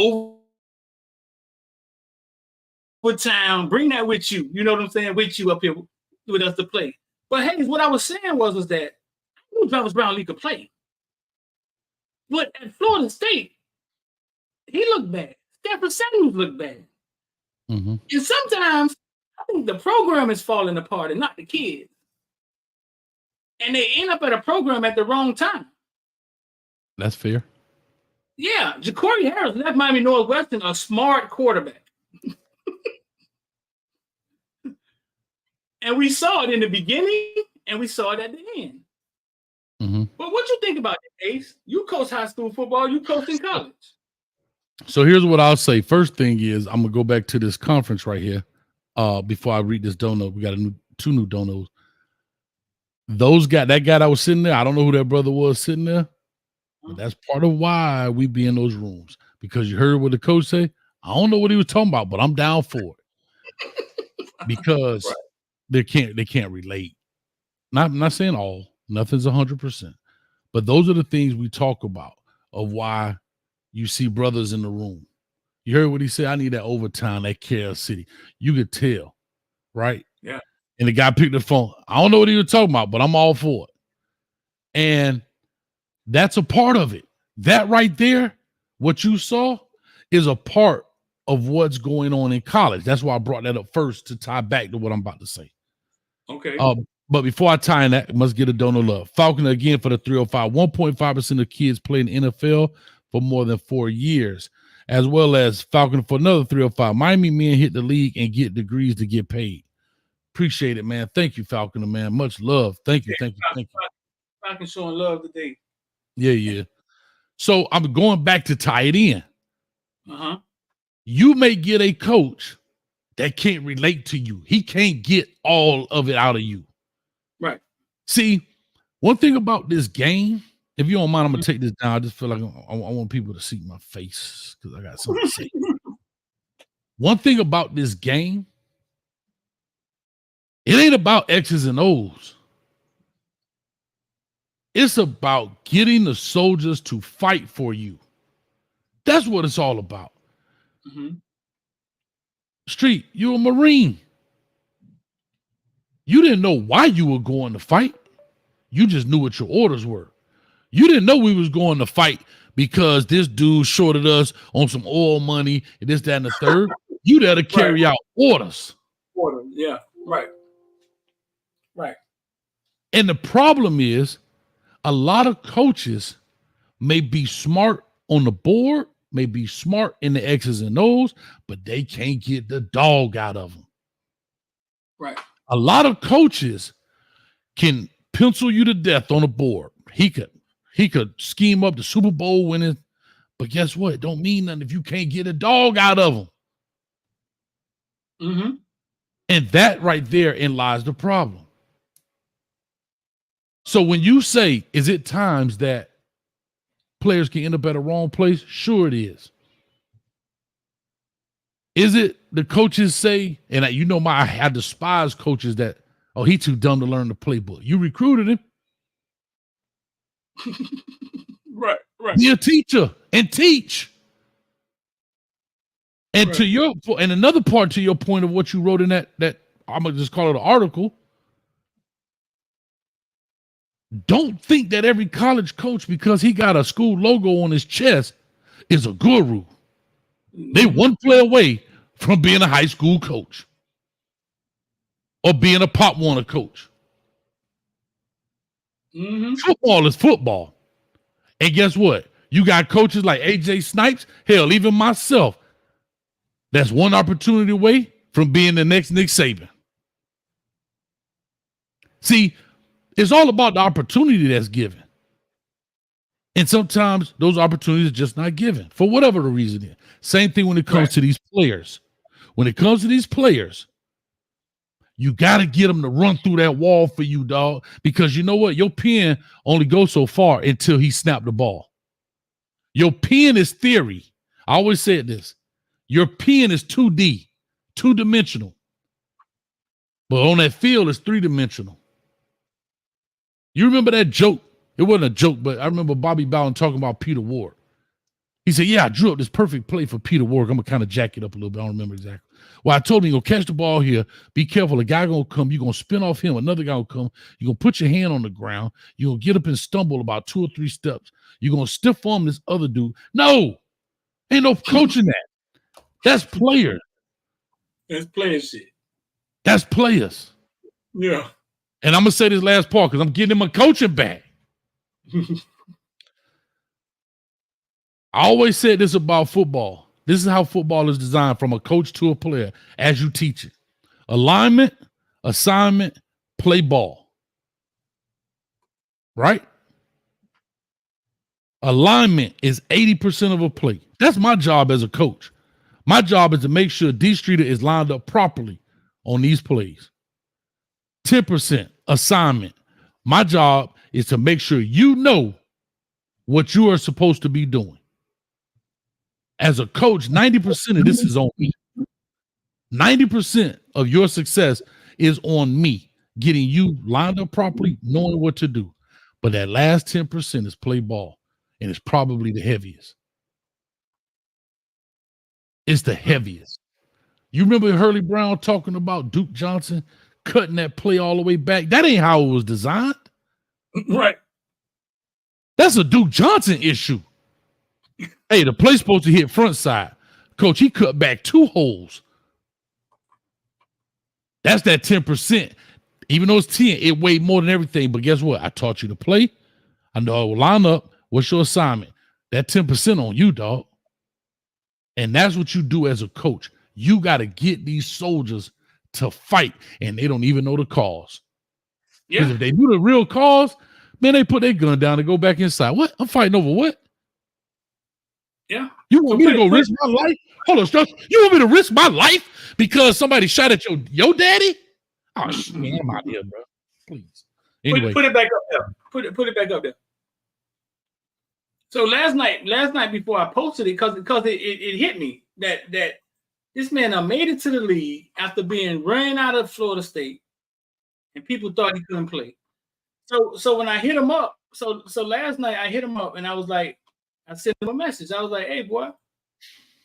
Overtown. Bring that with you. You know what I'm saying? With you up here with us to play. But hey, what I was saying was that I knew Jarvis Brownlee could play. But at Florida State, he looked bad. Stanford Samuels looked bad. And sometimes I think the program is falling apart and not the kids. And they end up at a program at the wrong time. That's fair. Yeah, Ja'Cory Harris left Miami Northwestern a smart quarterback. And we saw it in the beginning, and we saw it at the end. Mm-hmm. But what you think about it, Ace? You coach high school football. You coach in college. So here's what I'll say. First thing is I'm gonna go back to this conference right here. Before I read this donut, we got two new donuts. That guy that was sitting there, I don't know who that brother was sitting there, but that's part of why we be in those rooms, because you heard what the coach say. I don't know what he was talking about, but I'm down for it because Right. they can't relate. I'm not saying all, nothing's 100%, but those are the things we talk about of why you see brothers in the room. You heard what he said. I need that overtime, that Chaos City. You could tell, right? Yeah. And the guy picked the phone. I don't know what he was talking about, but I'm all for it. And that's a part of it. That right there, what you saw, is a part of what's going on in college. That's why I brought that up first to tie back to what I'm about to say. Okay. But before I tie in that, must get a donor love. Falcon again for the 305. 1.5% of kids play in the NFL for more than 4 years, as well as Falcon for another 305. Miami men hit the league and get degrees to get paid. Appreciate it, man. Thank you, Falcon, man. Much love. Thank you. Falcon showing love today. Yeah. So I'm going back to tie it in. Uh-huh. You may get a coach that can't relate to you. He can't get all of it out of you. Right. See, one thing about this game, if you don't mind, I'm going to take this down. I just feel like I want people to see my face because I got something to say. One thing about this game, it ain't about X's and O's. It's about getting the soldiers to fight for you. That's what it's all about. Mm-hmm. Street, you're a Marine. You didn't know why you were going to fight. You just knew what your orders were. You didn't know we was going to fight because this dude shorted us on some oil money and this, that, and the third. You there to carry out orders. Yeah, right. And the problem is a lot of coaches may be smart on the board, may be smart in the X's and O's, but they can't get the dog out of them. Right. A lot of coaches can pencil you to death on a board. He could scheme up the Super Bowl winning, but guess what? It don't mean nothing if you can't get a dog out of them. Mm-hmm. And that right therein lies the problem. So when you say, is it times that players can end up at a wrong place? Sure it is. Is it the coaches say, and I despise coaches that, oh, he too dumb to learn the playbook. You recruited him. Right. Be a teacher and teach. And and another part to your point of what you wrote in that I'm gonna just call it an article. Don't think that every college coach, because he got a school logo on his chest, is a guru. They one play away from being a high school coach or being a Pop Warner coach. Mm-hmm. Football is football. And guess what? You got coaches like AJ Snipes, hell, even myself. That's one opportunity away from being the next Nick Saban. See, it's all about the opportunity that's given. And sometimes those opportunities are just not given for whatever the reason is. Same thing when it comes to these players. When it comes to these players, you got to get them to run through that wall for you, dog. Because you know what? Your pen only goes so far until he snapped the ball. Your pen is theory. I always said this. Your pen is 2D, two-dimensional. But on that field, it's three-dimensional. You remember that joke? It wasn't a joke, but I remember Bobby Bowden talking about Peter Ward. He said, yeah, I drew up this perfect play for Peter Ward. I'm going to kind of jack it up a little bit. I don't remember exactly. Well, I told him, you're going to catch the ball here. Be careful. A guy going to come. You're going to spin off him. Another guy will come. You're going to put your hand on the ground. You're going to get up and stumble about 2 or 3 steps. You're going to stiff arm this other dude. No, ain't no coaching that. That's players. That's player shit. That's players. Yeah. And I'm going to say this last part because I'm getting him a coaching back. I always said this about football. This is how football is designed from a coach to a player as you teach it. Alignment, assignment, play ball. Right? Alignment is 80% of a play. That's my job as a coach. My job is to make sure D Streeter is lined up properly on these plays. 10% assignment. My job is to make sure you know what you are supposed to be doing. As a coach, 90% of this is on me. 90% of your success is on me, getting you lined up properly, knowing what to do. But that last 10% is play ball, and it's probably the heaviest. It's the heaviest. You remember Hurley Brown talking about Duke Johnson cutting that play all the way back? That ain't how it was designed. Right. That's a Duke Johnson issue. Hey, the play's supposed to hit front side. Coach, he cut back 2 holes. That's that 10%. Even though it's 10, it weighed more than everything. But guess what? I taught you to play. I know I will line up. What's your assignment? That 10% on you, dog. And that's what you do as a coach. You got to get these soldiers to fight, and they don't even know the cause. Because if they knew the real cause, man, they put their gun down and go back inside. What? I'm fighting over what? Yeah. You want me to go risk my life? Hold on, Struck. You want me to risk my life because somebody shot at your daddy? Oh, shit, man, I'm out here, bro. Please. Anyway. Put it back up there. Put it back up there. So last night before I posted it, because it hit me that this man made it to the league after being ran out of Florida State, and people thought he couldn't play. So when I hit him up, so last night I hit him up and I was like, I sent him a message. I was like, hey boy,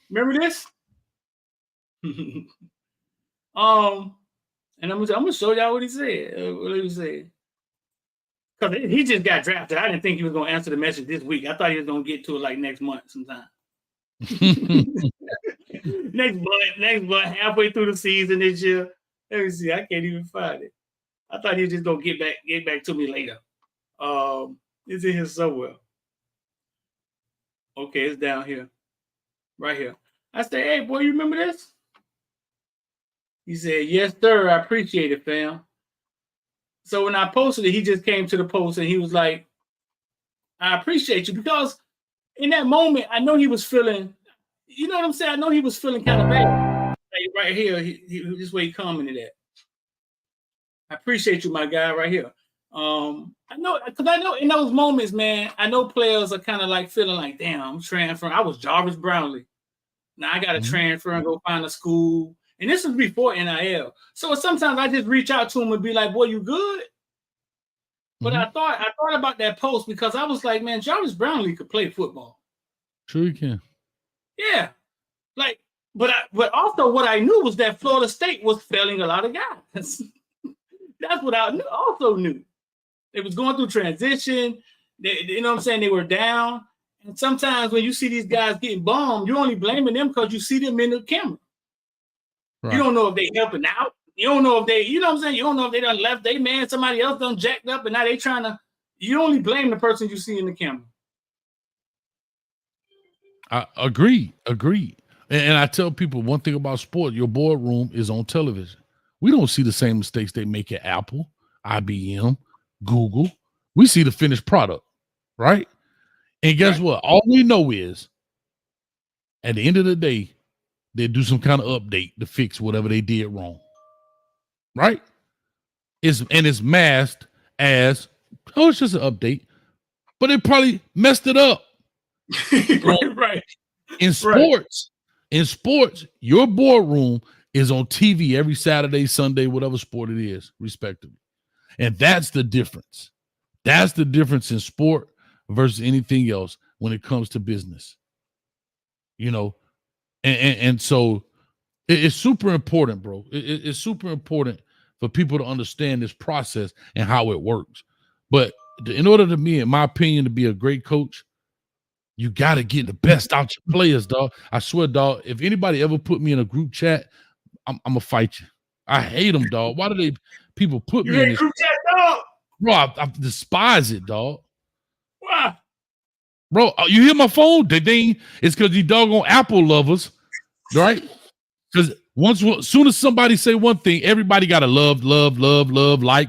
remember this? And I'm gonna show y'all what he said. What did he say? Because he just got drafted. I didn't think he was gonna answer the message this week. I thought he was gonna get to it like next month sometime. next month, halfway through the season this year. Let me see. I can't even find it. I thought he was just gonna get back to me later. It's in here somewhere. Okay, it's down here. Right here. I said, hey boy, you remember this? He said, yes, sir. I appreciate it, fam. So when I posted it, he just came to the post and he was like, I appreciate you, because in that moment, I know he was feeling, you know what I'm saying? I know he was feeling kind of bad. Like right here, this way he commented at. I appreciate you, my guy, right here. I know in those moments, man, I know players are kind of like feeling like, damn, I'm transferring. I was Jarvis Brownlee. Now I got to transfer and go find a school. And this was before NIL. So sometimes I just reach out to him and be like, boy, you good? But I thought about that post because I was like, man, Jarvis Brownlee could play football. Sure you can. Yeah. Like, but also what I knew was that Florida State was failing a lot of guys. That's what I also knew. They was going through transition. You know what I'm saying? They were down. And sometimes when you see these guys getting bombed, you're only blaming them because you see them in the camera. Right. You don't know if they helping out. You don't know if they, you know what I'm saying? You don't know if they done left they man, somebody else done jacked up, and now they trying to, you only blame the person you see in the camera. I agree. And I tell people one thing about sport, your boardroom is on television. We don't see the same mistakes they make at Apple, IBM, Google. We see the finished product, right? And guess what? All we know is at the end of the day, they do some kind of update to fix whatever they did wrong. Right? It's masked as, oh, it's just an update. But they probably messed it up. Right. In sports, your boardroom is on TV every Saturday, Sunday, whatever sport it is, respectively. And that's the difference. That's the difference in sport versus anything else when it comes to business. You know, and so it's super important, bro. It's super important for people to understand this process and how it works. But in order to be, in my opinion, to be a great coach, you got to get the best out your players, dog. I swear, dog, if anybody ever put me in a group chat, I'm going to fight you. I hate them, dog. Why do people put me in this group chat, dog? Bro, I despise it, dog. Why? Bro, you hear my phone? Ding. It's because you doggone Apple lovers, right? Because soon as somebody say one thing, everybody got to love, like,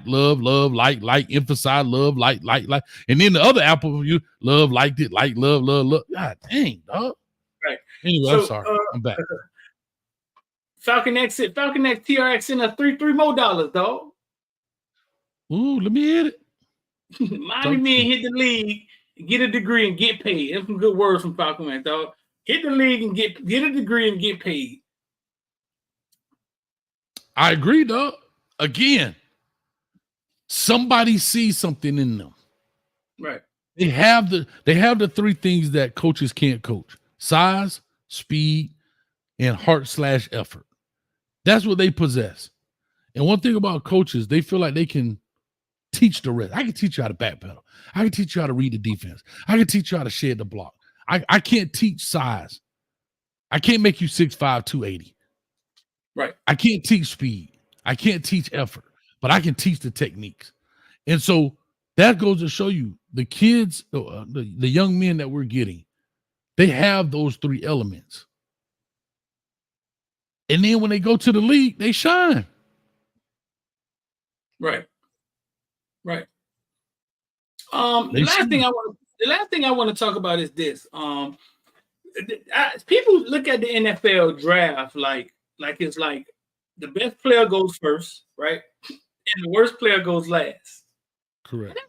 emphasize, love, like. And then the other Apple, you love, liked it, like, love. God dang, dog. Right. Anyway, So, I'm sorry. I'm back. Falcon X TRX in a $3 more, dog. Ooh, let me hit it. Miami men hit the league, get a degree, and get paid. That's some good words from Falcon X, dog. Hit the league and get a degree and get paid. I agree, dog. Again, somebody sees something in them. Right. They have the three things that coaches can't coach: size, speed, and heart/effort. That's what they possess. And one thing about coaches, they feel like they can teach the rest. I can teach you how to backpedal. I can teach you how to read the defense. I can teach you how to shed the block. I can't teach size. I can't make you 6'5", 280. Right. I can't teach speed. I can't teach effort, but I can teach the techniques. And so that goes to show you the kids, the young men that we're getting, they have those three elements. And then when they go to the league, they shine. Right. The last thing I want to talk about is this. People look at the NFL draft like it's like the best player goes first, right? And the worst player goes last. Correct.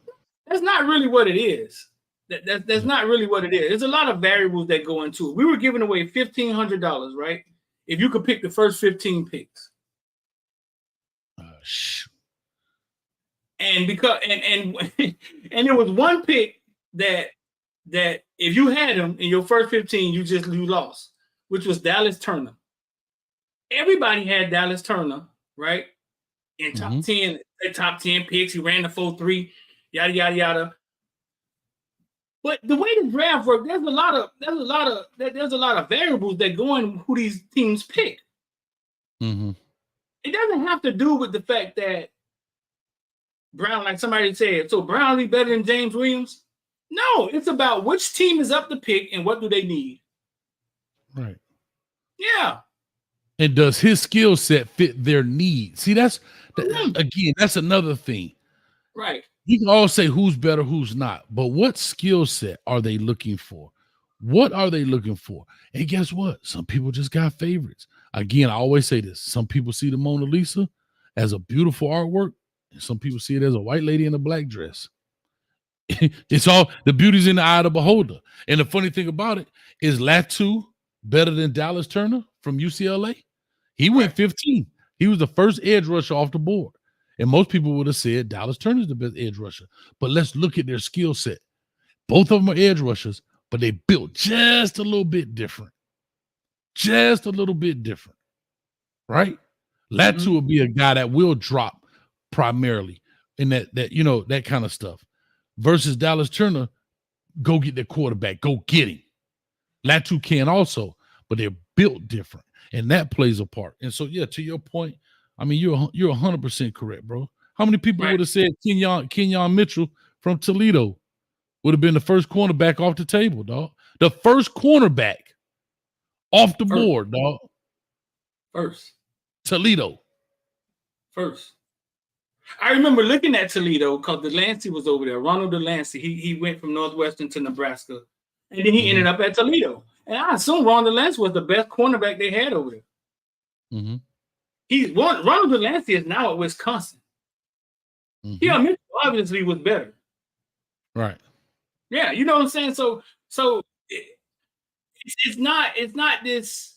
That's not really what it is. That's not really what it is. There's a lot of variables that go into it. We were giving away $1,500, right? If you could pick the first 15 picks. And because and there was one pick that if you had him in your first 15, you lost, which was Dallas Turner. Everybody had Dallas Turner, right? In top 10 picks. He ran the 4.3, yada yada yada. But the way the draft works, there's a lot of variables that go in who these teams pick. Mm-hmm. It doesn't have to do with the fact that Brown, like somebody said, so Brownlee better than James Williams? No, it's about which team is up to pick and what do they need. Right. Yeah. And does his skill set fit their needs? See, that's another thing. Right. You can all say who's better, who's not, but what skill set are they looking for? What are they looking for? And guess what? Some people just got favorites. Again, I always say this. Some people see the Mona Lisa as a beautiful artwork, and some people see it as a white lady in a black dress. It's all the beauty's in the eye of the beholder. And the funny thing about it is Latu better than Dallas Turner from UCLA. He went 15. He was the first edge rusher off the board. And most people would have said Dallas Turner's the best edge rusher. But let's look at their skill set. Both of them are edge rushers, but they built just a little bit different. Just a little bit different. Right? Latu will be a guy that will drop primarily in that kind of stuff. Versus Dallas Turner, go get their quarterback. Go get him. Latu can also, but they're built different. And that plays a part. And so, yeah, to your point, I mean, you're 100% correct, bro. How many people would have said Kenyon Mitchell from Toledo would have been the first cornerback off the table, dog? The first cornerback off the board, dog. First. Toledo. First. I remember looking at Toledo because Delancey was over there. Ronald Delancey. He went from Northwestern to Nebraska. And then he ended up at Toledo. And I assume Ronald Delancey was the best cornerback they had over there. Mm-hmm. Ronald Delancey is now at Wisconsin. Yeah, Mitchell obviously was better. Right. Yeah, you know what I'm saying? So it's not this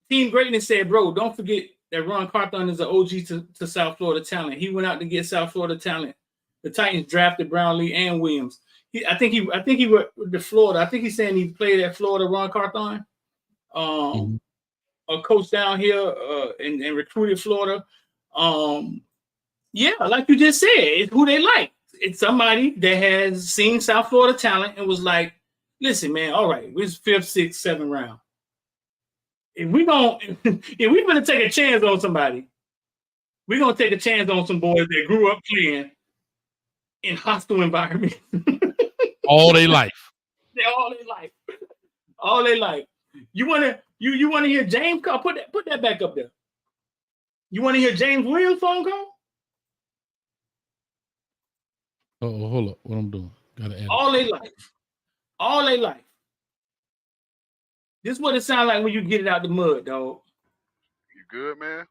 team greatness said, bro, don't forget that Ron Carthon is an OG to South Florida talent. He went out to get South Florida talent. The Titans drafted Brownlee and Williams. I think he went to Florida. I think he's saying he played at Florida, Ron Carthon. A coach down here and recruited Florida. Yeah, like you just said, it's who they like. It's somebody that has seen South Florida talent and was like, listen, man, all right, we're 5th, 6th, 7th round. If we're gonna take a chance on somebody, we're gonna take a chance on some boys that grew up playing in hostile environments. All their life. all their life. All their life. You wanna hear James call? Put that back up there. You want to hear James Williams phone call? Oh, hold up. What I'm doing? Gotta add All their life. All their life. This is what it sounds like when you get it out the mud, dog. You good, man?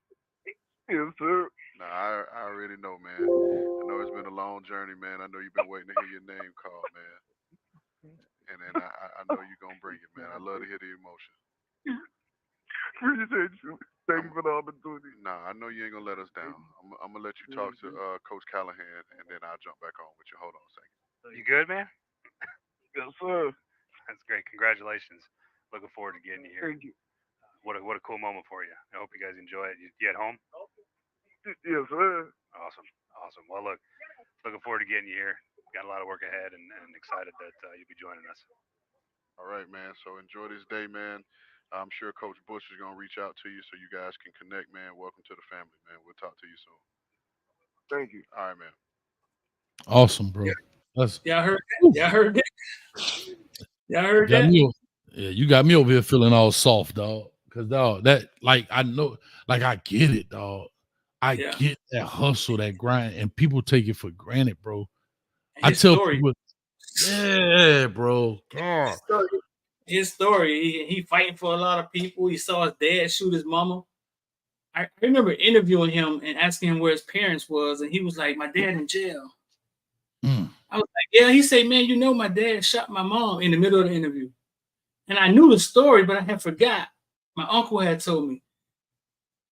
Yes, sir. Nah, I already know, man. I know it's been a long journey, man. I know you've been waiting to hear your name called, man. And I know you're gonna bring it, man. I love to hear the emotion. Appreciate you. Thank you for the opportunity. Nah, I know you ain't gonna let us down. I'm gonna let you talk to Coach Callahan, and then I'll jump back on with you. Hold on a second. You good, man? Yes, sir. That's great. Congratulations. Looking forward to getting you here. Thank you. What a cool moment for you. I hope you guys enjoy it. You at home? Yes, sir. Awesome. Well, look, looking forward to getting you here. Got a lot of work ahead, and excited that you'll be joining us. All right, man. So enjoy this day, man. I'm sure Coach Bush is gonna reach out to you so you guys can connect, man. Welcome to the family, man. We'll talk to you soon. Thank you. All right, man. Awesome, bro. That's Y'all heard that? Y'all heard that? Y'all heard got that? me. Yeah, you got me over here feeling all soft, dog. Cause dog, that like I know, like I get it, dog. I get that hustle, that grind, and people take it for granted, bro. I tell story. people, yeah, bro. God. His story. He fighting for a lot of people. He saw his dad shoot his mama. I remember interviewing him and asking him where his parents was, and he was like, "My dad in jail." I was like, "Yeah." He said, "Man, you know, my dad shot my mom," in the middle of the interview. And I knew the story, but I had forgot. My uncle had told me.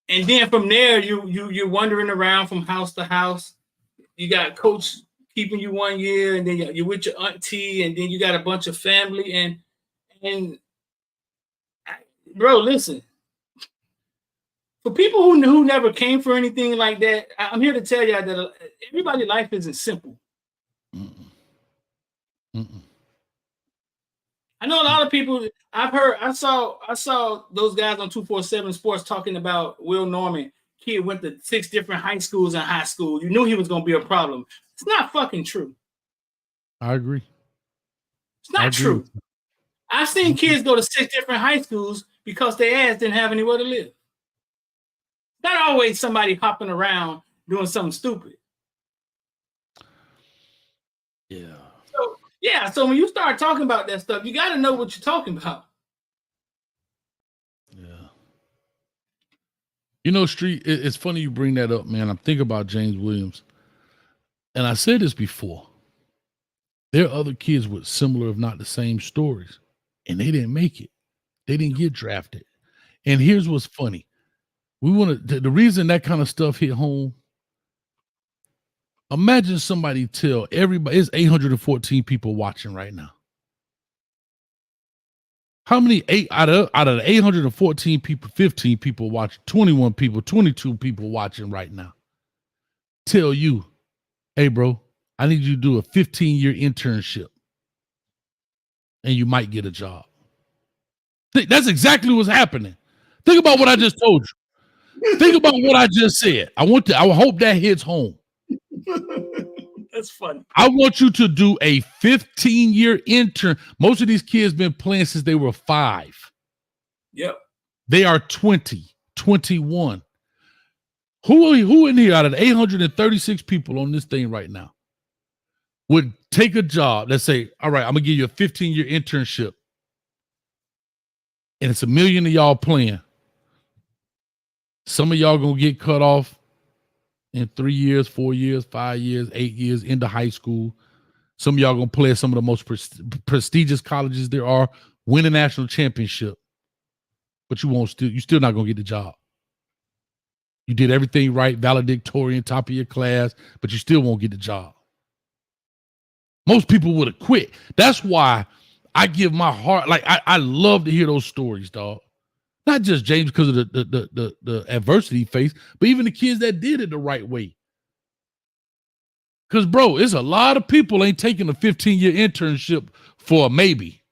And then from there, you're wandering around from house to house. You got coach keeping you 1 year, and then you're with your auntie, and then you got a bunch of family. And bro, listen. For people who never came for anything like that, I'm here to tell you that everybody's life isn't simple. I know a lot of people. I saw those guys on 247 Sports talking about Will Norman. Kid went to 6 different high schools and high school. You knew he was going to be a problem. It's not fucking true. I agree. It's not true. I've seen kids go to 6 different high schools because their ass didn't have anywhere to live. Not always somebody hopping around doing something stupid. Yeah. So when you start talking about that stuff, you got to know what you're talking about. Yeah. You know, Street, it's funny you bring that up, man. I'm thinking about James Williams. And I said this before. There are other kids with similar, if not the same stories, and they didn't make it. They didn't get drafted. And here's what's funny. The reason that kind of stuff hit home, imagine somebody tell everybody, it's 814 people watching right now. How many out of the 814 people, 15 people watching, 21 people, 22 people watching right now tell you, hey, bro, I need you to do a 15-year internship and you might get a job. That's exactly what's happening. Think about what I just told you. Think about what I just said. I hope that hits home. That's funny. I want you to do a 15-year intern. Most of these kids been playing since they were 5. Yep. They are 20, 21. Who in here out of the 836 people on this thing right now would take a job, let's say, all right, I'm going to give you a 15-year internship, and it's $1 million of y'all playing. Some of y'all going to get cut off in 3 years, 4 years, 5 years, 8 years into high school. Some of y'all going to play at some of the most prestigious colleges there are, win a national championship, but you're still not going to get the job. You did everything right, valedictorian, top of your class, but you still won't get the job. Most people would have quit. That's why I give my heart, like I love to hear those stories, dog. Not just James because of the adversity he faced, but even the kids that did it the right way. Because, bro, it's a lot of people ain't taking a 15-year internship for a maybe.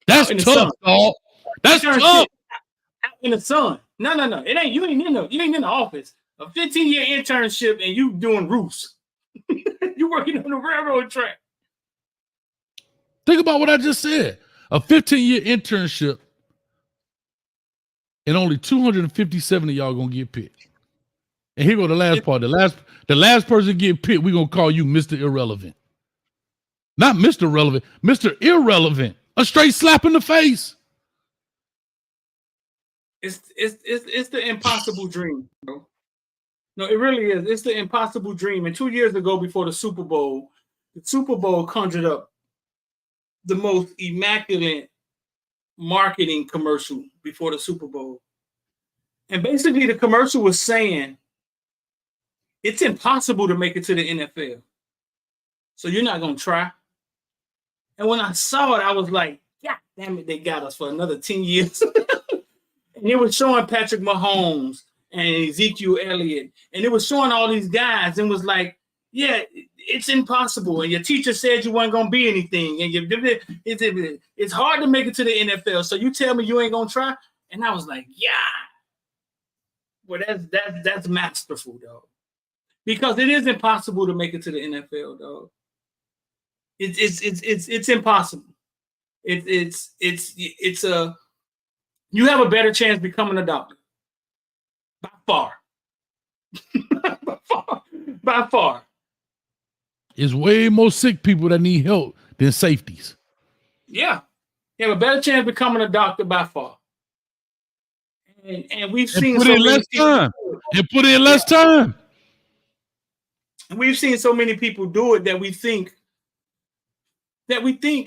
That's tough, dog. That's tough. Out in the sun. No. It ain't you ain't in the office. A 15-year internship and you doing roofs. You're working on the railroad track. Think about what I just said. A 15-year internship, and only 257 of y'all gonna get picked. And here go the last part. The last person get picked, we're gonna call you Mr. Irrelevant. Not Mr. Relevant, Mr. Irrelevant. A straight slap in the face. It's the impossible dream, bro. No, it really is. It's the impossible dream. And 2 years ago, before the Super Bowl conjured up the most immaculate marketing commercial before the Super Bowl. And basically, the commercial was saying it's impossible to make it to the NFL. So you're not going to try. And when I saw it, I was like, yeah, damn it, they got us for another 10 years. And it was showing Patrick Mahomes and Ezekiel Elliott. And it was showing all these guys and was like, yeah, it's impossible. And your teacher said you weren't going to be anything. And it's hard to make it to the NFL. So you tell me you ain't going to try? And I was like, yeah. Well, that's masterful, dog. Because it is impossible to make it to the NFL, dog. It's impossible. You have a better chance becoming a doctor. By far. By far. It's way more sick people that need help than safeties. Yeah. You have a better chance becoming a doctor by far. And we've seen put in less time. And put in less time. We've seen so many people do it that we think it's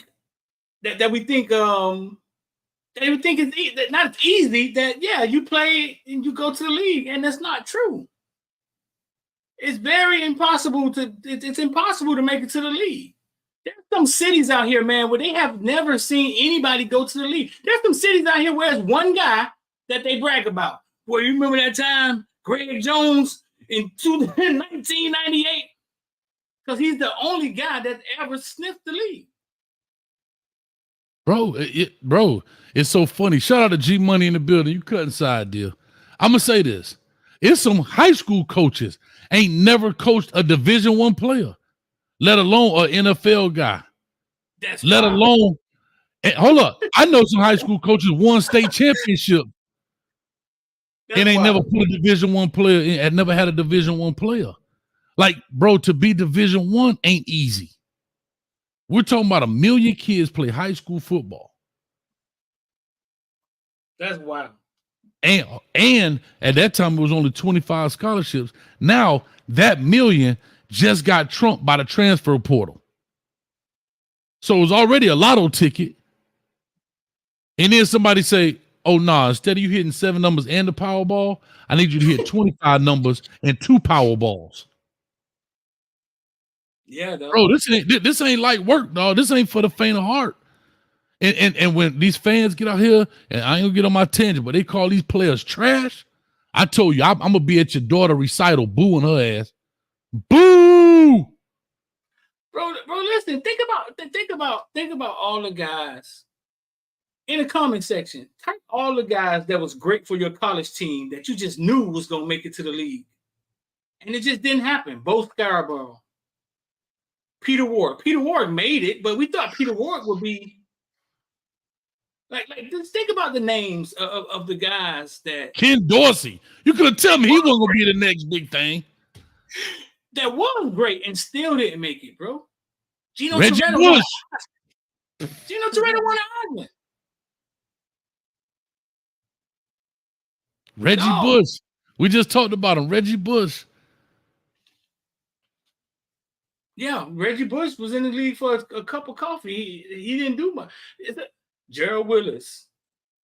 not easy. That you play and you go to the league, and that's not true. It's very impossible it's impossible to make it to the league. There's some cities out here, man, where they have never seen anybody go to the league. There's some cities out here where there's one guy that they brag about. Boy, you remember that time, Greg Jones in 1998? Because he's the only guy that ever sniffed the league. Bro, it's so funny. Shout out to G Money in the building. You cutting side deal. I'm gonna say this. It's some high school coaches ain't never coached a Division I player, let alone an NFL guy. That's let wild. Alone. Hold up. I know some high school coaches won state championship. And ain't never put a Division I player, had never had a Division I player. Like, bro, to be Division I ain't easy. We're talking about 1 million kids play high school football. That's wild. And at that time, it was only 25 scholarships. Now, that 1 million just got trumped by the transfer portal. So it was already a lotto ticket. And then somebody say, oh, nah, instead of you hitting 7 numbers and the Powerball, I need you to hit 25 numbers and 2 Powerballs. Yeah, dog. Bro, this ain't light work, dog. This ain't for the faint of heart. And when these fans get out here, and I ain't gonna get on my tangent, but they call these players trash. I told you, I'm gonna be at your daughter recital booing her ass. Boo! Bro, listen, think about all the guys in the comment section. Type all the guys that was great for your college team that you just knew was gonna make it to the league. And it just didn't happen. Bo Scarborough. Peter Ward. Peter Ward made it, but we thought Peter Ward would be like just think about the names of the guys that Ken Dorsey. You could have told me he wasn't gonna be the next big thing. That was great and still didn't make it, bro. Reggie Bush. Gino Torretta won an Heisman. Reggie Bush. We just talked about him. Reggie Bush. Yeah, Reggie Bush was in the league for a cup of coffee. He didn't do much. Gerald Willis,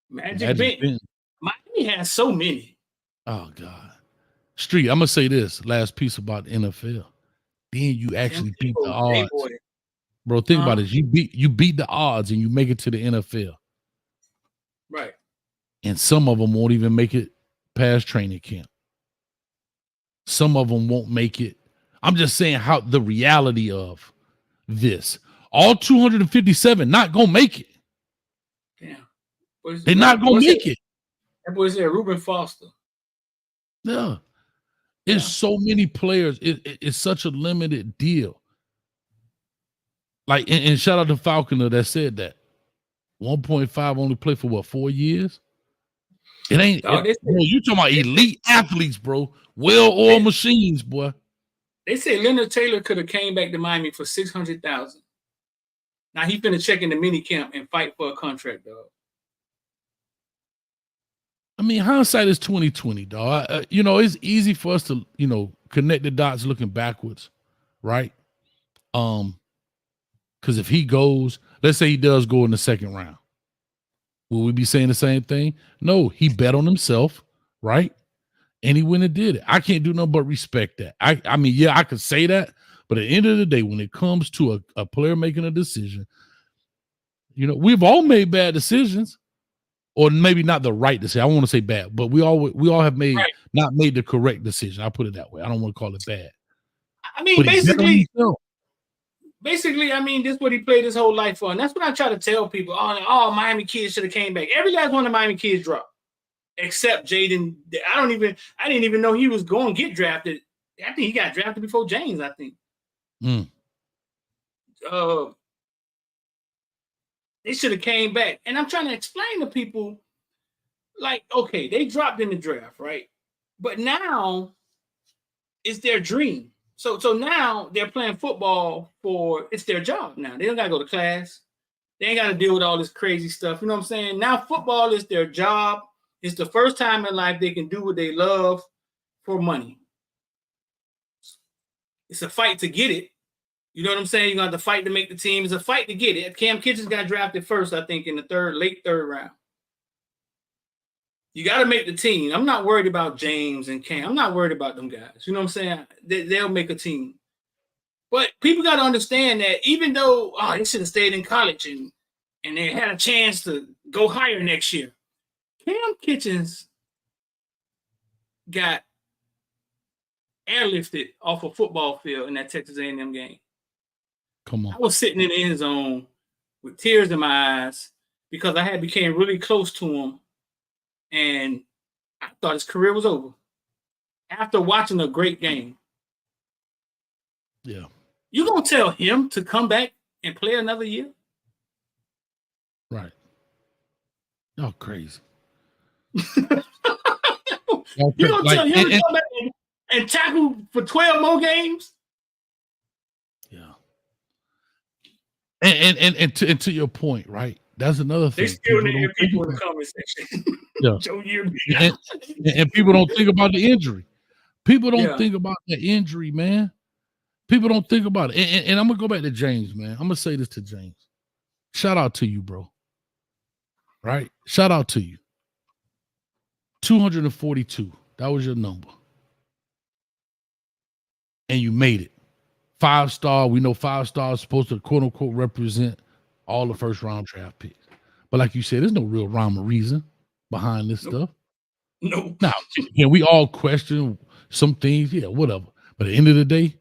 Magic Benton. Miami has so many. Oh, God. Street, I'm going to say this last piece about the NFL. Then you actually beat the odds. Bro, think about it. You beat the odds and you make it to the NFL. Right. And some of them won't even make it past training camp. Some of them won't make it. I'm just saying how the reality of this. All 257 not going to make it. Damn. They're not going to make it. That boy said Reuben Foster. Yeah. It's so many players. It's such a limited deal. Like, and shout out to Falconer that said that 1.5 only play for what, 4 years? It ain't. Dog, Bro, you talking about elite athletes, bro? Well-oiled machines, boy. They say Leonard Taylor could have came back to Miami for $600,000. Now he finna check in the mini camp and fight for a contract, dog. I mean, hindsight is 2020, dog. You know, it's easy for us to, you know, connect the dots looking backwards, right? Because if he goes, let's say he does go in the second round, will we be saying the same thing? No, he bet on himself, right? And he went and did it. I can't do nothing but respect that. I mean, yeah, I could say that, but at the end of the day, when it comes to a player making a decision, you know, we've all made bad decisions, or maybe not the right decision. I don't want to say bad, but we all have made not made the correct decision. I'll put it that way. I don't want to call it bad. I mean, basically, I mean, this is what he played his whole life for. And that's what I try to tell people. Oh, Miami kids should have came back. Every last one of Miami kids dropped. Except Jaden. I didn't even know he was going to get drafted. I think he got drafted before James, I think. They should have came back. And I'm trying to explain to people, like, okay, they dropped in the draft, right? But now it's their dream. So now they're playing football it's their job now. They don't got to go to class. They ain't got to deal with all this crazy stuff. You know what I'm saying? Now football is their job. It's the first time in life they can do what they love for money. It's a fight to get it. You know what I'm saying? You're going to have to fight to make the team. It's a fight to get it. Cam Kitchens got drafted first, I think, in the late third round. You got to make the team. I'm not worried about James and Cam. I'm not worried about them guys. You know what I'm saying? They'll make a team. But people got to understand that even though, they should have stayed in college and they had a chance to go higher next year, Cam Kitchens got airlifted off a football field in that Texas A&M game. Come on. I was sitting in the end zone with tears in my eyes because I had became really close to him, and I thought his career was over after watching a great game. Yeah. You gonna tell him to come back and play another year? Right. Y'all crazy. You gonna tell him to come back and tackle for 12 more games? Yeah. And to your point, right? That's another thing. They still need people in the comment section. Yeah. and people don't think about the injury. People don't think about the injury, man. People don't think about it. And I'm gonna go back to James, man. I'm gonna say this to James. Shout out to you, bro. Right? Shout out to you. 242. That was your number. And you made it. 5-star. We know 5 stars supposed to quote unquote represent all the first round draft picks. But like you said, there's no real rhyme or reason behind this stuff. No. Now, we all question some things, whatever. But at the end of the day,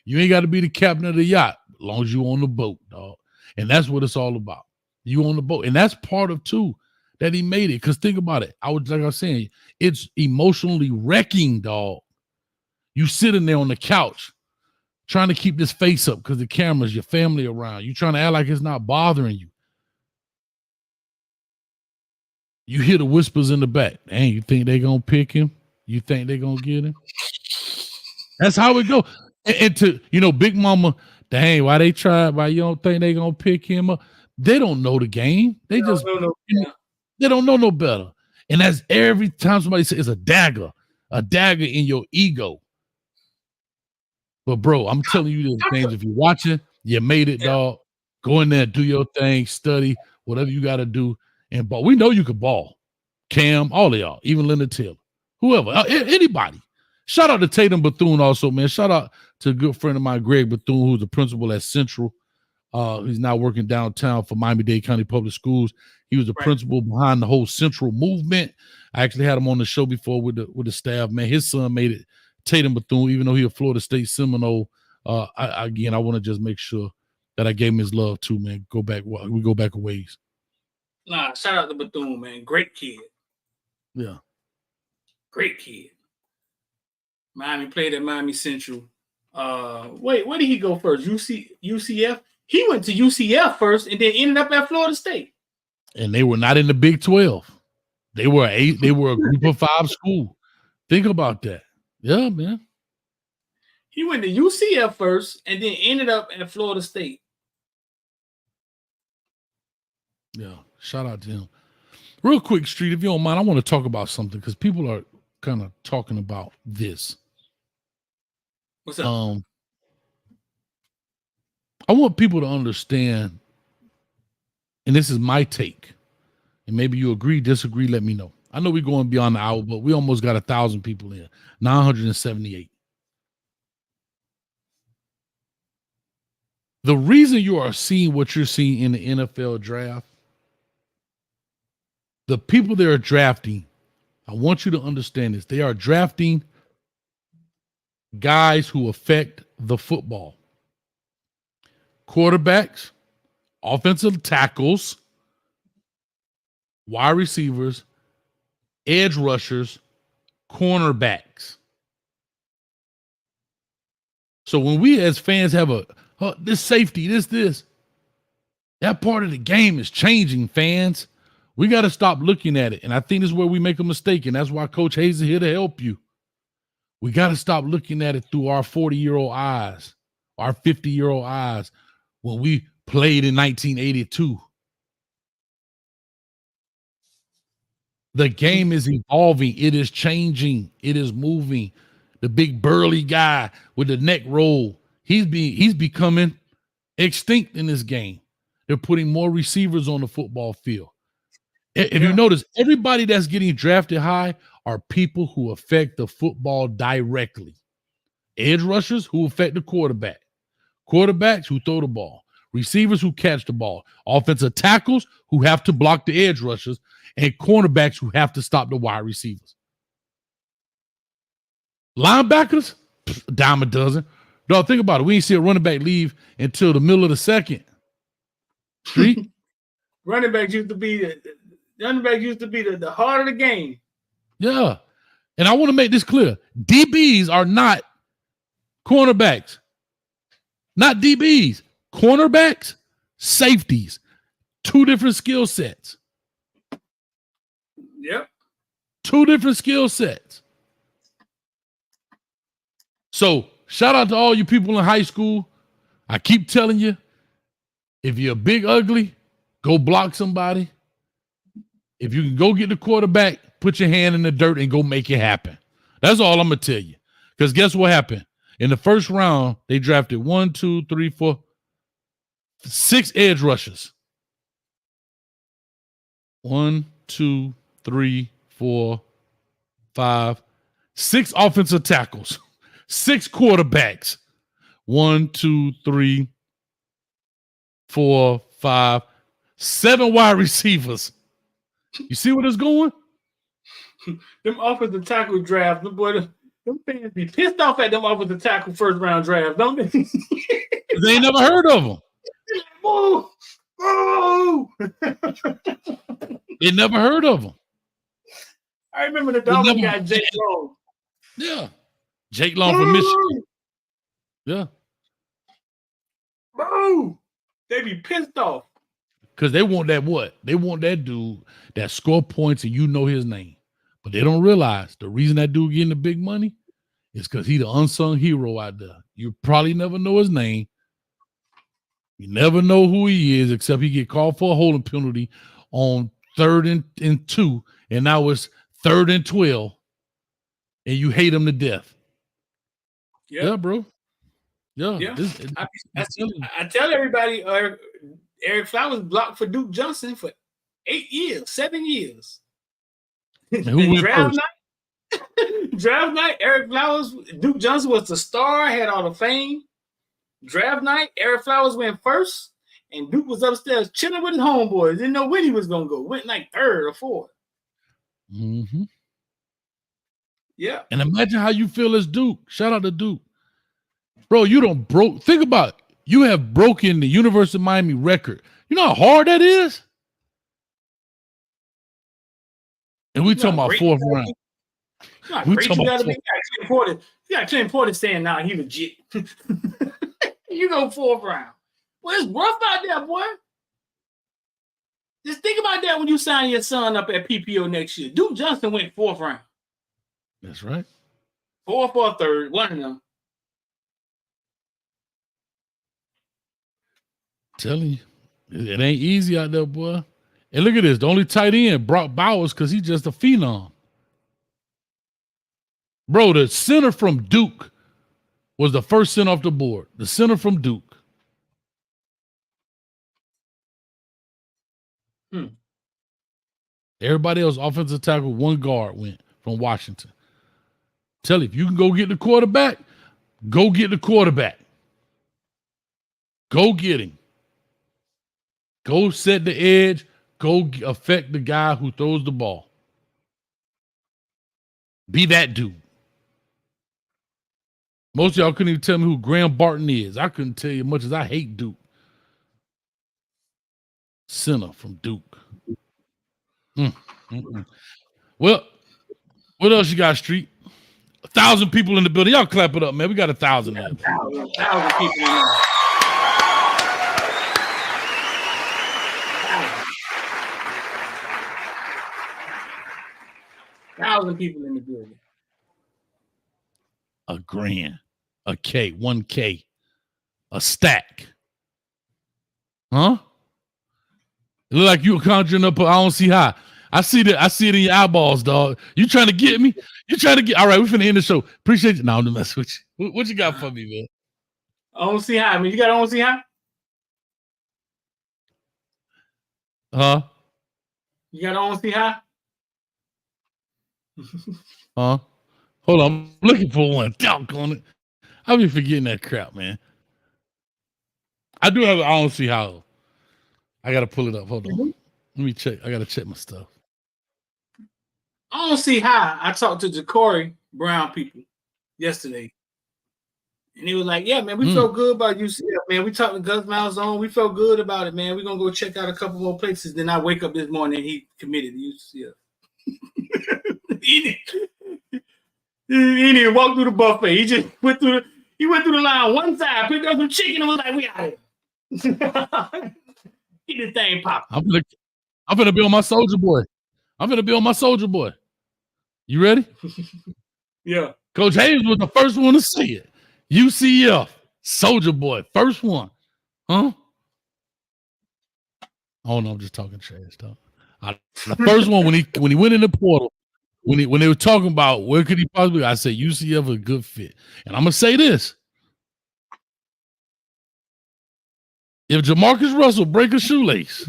you ain't got to be the captain of the yacht as long as you on the boat, dog. And that's what it's all about. You on the boat. And that's part of too that he made it. Because think about it. I was saying, it's emotionally wrecking, dog. You sitting there on the couch trying to keep this face up because the camera's your family around. You trying to act like it's not bothering you. You hear the whispers in the back. Dang, you think they gonna pick him? You think they gonna get him? That's how it go. And to, Big Mama, dang, why they try? Why you don't think they gonna pick him up? They don't know the game. They just they don't know no better. And that's every time somebody says it's a dagger in your ego. But bro, I'm telling you this, James, if you're watching, you made it, dog. Go in there, do your thing, study, whatever you got to do. And ball. We know you could ball. Cam, all of y'all, even Leonard Taylor, whoever, anybody. Shout out to Tatum Bethune also, man. Shout out to a good friend of mine, Greg Bethune, who's the principal at Central. He's now working downtown for Miami-Dade County Public Schools. He was the principal behind the whole Central movement. I actually had him on the show before with the staff, man. His son made it. Tatum Bethune, even though he's a Florida State Seminole, I want to just make sure that I gave him his love too, man. We go back a ways. Nah, shout out to Bethune, man. Great kid. Yeah. Great kid. Miami played at Miami Central. Wait, where did he go first? UCF? He went to UCF first and then ended up at Florida State. And they were not in the Big 12. They were a group of 5 school. Think about that. Yeah, man. He went to UCF first and then ended up at Florida State. Yeah, shout out to him. Real quick, Street, if you don't mind, I want to talk about something because people are kind of talking about this. What's up? I want people to understand, and this is my take, and maybe you agree, disagree, let me know. I know we're going beyond the hour, but we almost got 1,000 people in, 978. The reason you are seeing what you're seeing in the NFL draft, the people that are drafting, I want you to understand this. They are drafting guys who affect the football. Quarterbacks, offensive tackles, wide receivers, edge rushers, cornerbacks. So when we as fans have this safety, this, that part of the game is changing, fans. We got to stop looking at it. And I think this is where we make a mistake. And that's why Coach Hayes is here to help you. We got to stop looking at it through our 40-year-old eyes, our 50-year-old eyes when we played in 1982. The game is evolving. It is changing. It is moving. The big burly guy with the neck roll, he's becoming extinct in this game. They're putting more receivers on the football field. If you notice, everybody that's getting drafted high are people who affect the football directly. Edge rushers who affect the quarterback. Quarterbacks who throw the ball. Receivers who catch the ball. Offensive tackles who have to block the edge rushers. And cornerbacks who have to stop the wide receivers. Linebackers, a dime a dozen. Dog, think about it. We ain't see a running back leave until the middle of the second. Street? Running back used to be the heart of the game. Yeah. And I want to make this clear. DBs are not cornerbacks. Not DBs. Cornerbacks, safeties. 2 different skill sets. Yep. 2 different skill sets. So shout out to all you people in high school. I keep telling you, if you're big ugly, go block somebody. If you can go get the quarterback, put your hand in the dirt and go make it happen. That's all I'm going to tell you. Because guess what happened? In the first round, they drafted 6 edge rushers. 1, 2, 3, 4, 5, 6 offensive tackles, 6 quarterbacks. 1, 2, 3, 4, 5, 7 wide receivers. You see where it's going? Them offensive tackle draft, them fans be pissed off at them offensive tackle first round draft, don't they? They ain't never heard of them. Whoa! Whoa! They never heard of them. I remember the Dolphins guy, Jake Long. Yeah. Jake Long from Michigan. Yeah. Bro! They be pissed off. Because they want that what? They want that dude that score points and you know his name. But they don't realize the reason that dude getting the big money is because he's the unsung hero out there. You probably never know his name. You never know who he is, except he get called for a holding penalty on 3rd and 2, and now it's 3rd and 12, and you hate him to death. Yep. Yeah, bro. Yeah. I tell everybody, Eric Flowers blocked for Duke Johnson for 8 years, 7 years. And who went draft first? Draft night, Eric Flowers, Duke Johnson was the star, had all the fame. Draft night, Eric Flowers went first, and Duke was upstairs chilling with his homeboys. Didn't know when he was gonna go. Went like 3rd or 4th. Mm-hmm. Yeah. And imagine how you feel as Duke. Shout out to Duke. Bro, you don't broke. Think about it. You have broken the University of Miami record. You know how hard that is? And we talking about 4th round. Not We great. talking You about gotta be. You got Clint Porter saying, "Nah, he legit." You go 4th round. Well, it's rough out there, boy. Just think about that when you sign your son up at PPO next year. Duke Johnson went 4th round. That's right. 4th or 3rd, one of them. Telling you, it ain't easy out there, boy. And look at this. The only tight end, Brock Bowers, because he's just a phenom. Bro, the center from Duke was the first center off the board. The center from Duke. Everybody else, offensive tackle, one guard went from Washington. Tell you, if you can go get the quarterback, go get the quarterback. Go get him. Go set the edge. Go affect the guy who throws the ball. Be that dude. Most of y'all couldn't even tell me who Graham Barton is. I couldn't tell you as much as I hate Duke. Center from Duke. Well, what else you got, Street? 1,000 people in the building. Y'all clap it up, man. We got 1,000 of them. 1,000 people in there. 1,000 people in the building. A grand, a K, 1K, a stack. Huh? It look like you were conjuring up. I don't see how. I see that. I see it in your eyeballs, dog. You trying to get me? You trying to get? All right, we finna end the show. Appreciate you. No, I'm just messing with you. What you got for me, man? I don't see how. I mean, you got to see how? Huh? You got to see how? Huh? Hold on. I'm looking for one. Doggone it. I'll be forgetting that crap, man. I do have. I don't see how. I gotta pull it up. Hold on. Let me check. I gotta check my stuff. I don't see how. I talked to Ja'Cory Brown people yesterday. And he was like, yeah, man, we felt good about UCF, man. We talked to Gus Malzahn. We felt good about it, man. We're going to go check out a couple more places. Then I wake up this morning and he committed to UCF. He didn't even walk through the buffet. He just went through the line one side, picked up some chicken and was like, we out here. Get this thing popping. I'm gonna be on my soldier boy. You ready? Yeah. Coach Hayes was the first one to say it. UCF, Soldier Boy, first one. Huh? Oh no, I'm just talking trash, dog. The first one when he went in the portal, when they were talking about where could he possibly, I said UCF a good fit. And I'm gonna say this. If Jamarcus Russell break a shoelace.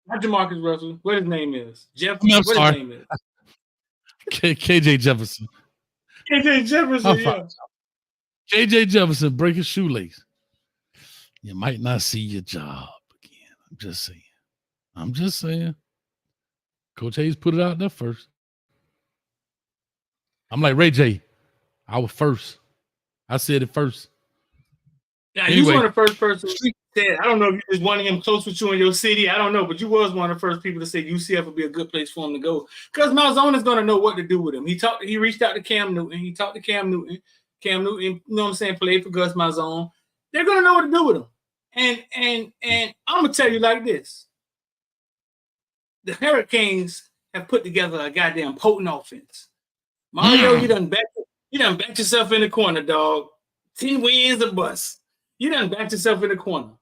Not Jamarcus Russell. What his name is? Jeff. I mean, I'm what sorry. his name is? KJ Jefferson. KJ Jefferson, yeah. KJ Jefferson break a shoelace. You might not see your job again. I'm just saying. Coach Hayes put it out there first. I'm like, Ray J, I was first. I said it first. Yeah, anyway, you was one of the first persons who said, I don't know if you just wanted him close with you in your city. I don't know, but you was one of the first people to say UCF would be a good place for him to go. Because Malzahn is going to know what to do with him. He reached out to Cam Newton. He talked to Cam Newton. Cam Newton, you know what I'm saying, played for Gus Malzahn. They're going to know what to do with him. And I'm going to tell you like this. The Hurricanes have put together a goddamn potent offense. Mario, you done backed yourself in the corner, dog. 10 wins a bust. You done backed yourself in the corner.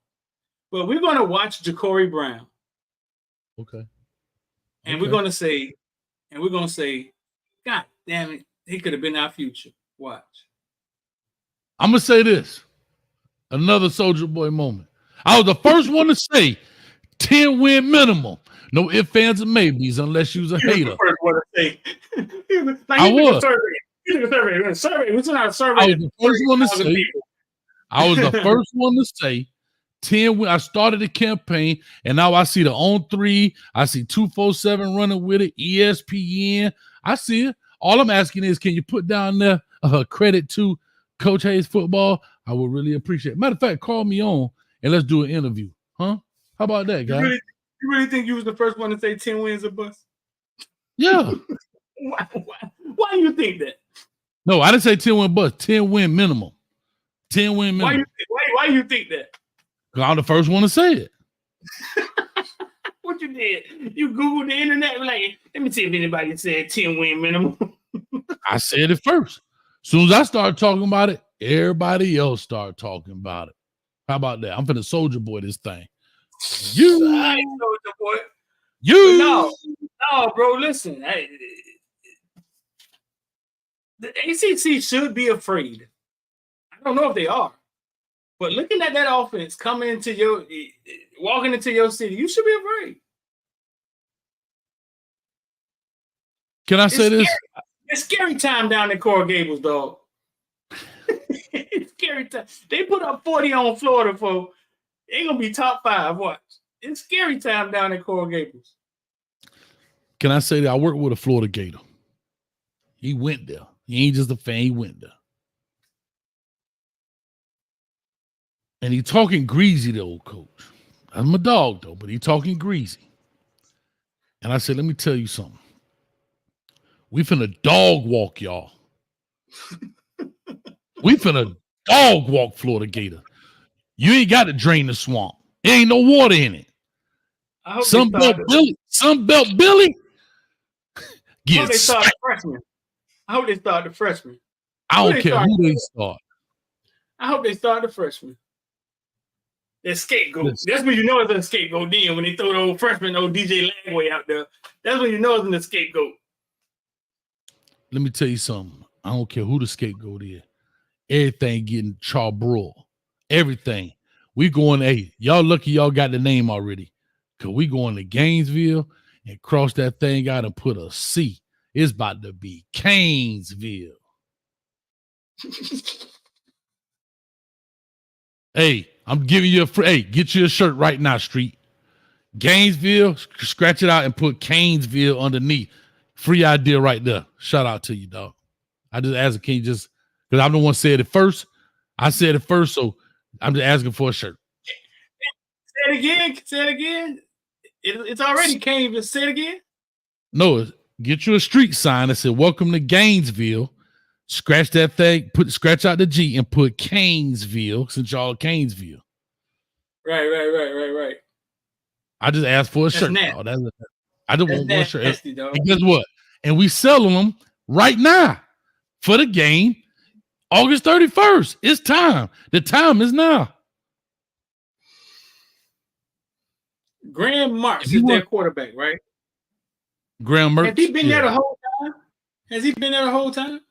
But we're going to watch Ja'Cory Brown. Okay. And we're going to say, God damn it, he could have been our future. Watch. I'm going to say this. Another Soldier Boy moment. I was the first one to say 10 win minimum. No ifs, ands, and maybes unless you was a hater. The first one to say. I was. Survey. What's in our survey? I was the first one to say. I was the first one to say 10 win. I started the campaign, and now I see the On3. I see 247 running with it. ESPN. I see it. All I'm asking is, can you put down there credit to Coach Hayes football? I would really appreciate it. Matter of fact, call me on and let's do an interview. Huh? How about that, guys? You really think you was the first one to say 10 wins a bust? Yeah. Why do you think that? No, I didn't say 10 win bust. 10 win minimum. 10 win minimum. Why you think that? I'm the first one to say it. What you did? You Googled the internet, like, let me see if anybody said 10 win minimum. I said it first. As soon as I started talking about it, everybody else started talking about it. How about that? I'm finna Soldier Boy this thing. You, I ain't Soldier Boy. you. No, bro. Listen, the ACC should be afraid. I don't know if they are, but looking at that offense coming into walking into your city, you should be afraid. Can I say this? It's scary time down in Coral Gables, dog. It's scary time. They put up 40 on Florida, folks. They gonna be top 5. Watch. It's scary time down in Coral Gables. Can I say that I work with a Florida Gator? He went there. He ain't just a fan. He went there. And he talking greasy, the old coach. I'm a dog, though, but he talking greasy. And I said, let me tell you something. We finna dog walk y'all. We finna dog walk Florida Gator. You ain't got to drain the swamp. There ain't no water in it. Some belt Billy. I hope they start the freshman. I hope they start the freshman. I don't care who they start. I hope they start the freshman. That scapegoat. That's when you know it's a scapegoat. Then when they throw the old freshman, old DJ Lagway out there, that's when you know it's a scapegoat. Let me tell you something. I don't care who the scapegoat is. Everything getting charbroiled. Everything. We going, hey, y'all lucky y'all got the name already. Because we going to Gainesville and cross that thing out and put a C. It's about to be Canesville. Hey, I'm giving you get you a shirt right now, Street. Gainesville, scratch it out and put Canesville underneath. Free idea right there. Shout out to you, dog. I just asked, can you just, because I'm the one said it first. I said it first, so I'm just asking for a shirt. Say it again. It's already Canesville. Say it again. No, get you a street sign that said, welcome to Gainesville. Scratch that thing, scratch out the G and put Canesville, since y'all Canesville. Right. I just asked for a shirt. I just want one shirt. Nasty, and guess what? And we selling them right now for the game, August 31st. It's time. The time is now. Graham Marks is their quarterback, right? Graham Mertz. Has he been there the whole time? Has he been there the whole time?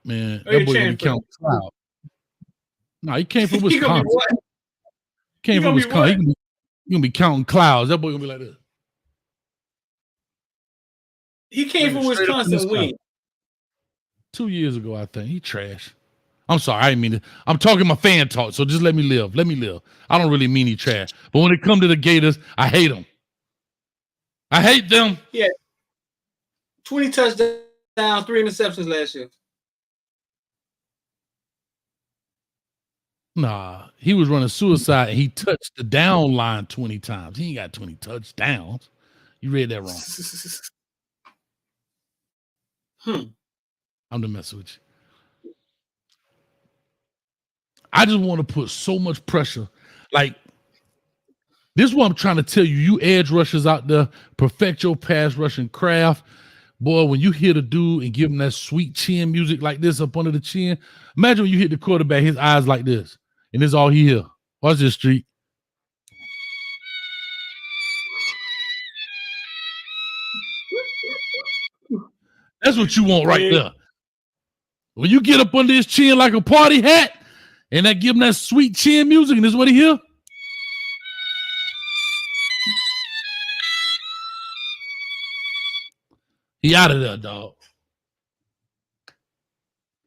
Man, that boy gonna be counting clouds. No, he came from Wisconsin. Came from Wisconsin. He gonna be counting clouds. That boy gonna be like this. He came from Wisconsin when? 2 years ago, I think. He trash. I'm sorry, I didn't mean to. I'm talking my fan talk, so just let me live. Let me live. I don't really mean he trash. But when it comes to the Gators, I hate them. I hate them. Yeah. 20 touchdowns, 3 interceptions last year. Nah, he was running suicide and he touched the down line 20 times. He ain't got 20 touchdowns. You read that wrong. I'm the mess with you. I just want to put so much pressure. Like, this is what I'm trying to tell you. You edge rushers out there, perfect your pass rushing craft. Boy, when you hit a dude and give him that sweet chin music like this up under the chin, imagine when you hit the quarterback, his eyes like this, and this is all he hear. Watch this, Street. That's what you want right there. When you get up under his chin like a party hat, and that give him that sweet chin music, and this is what he hear. He out of there, dog.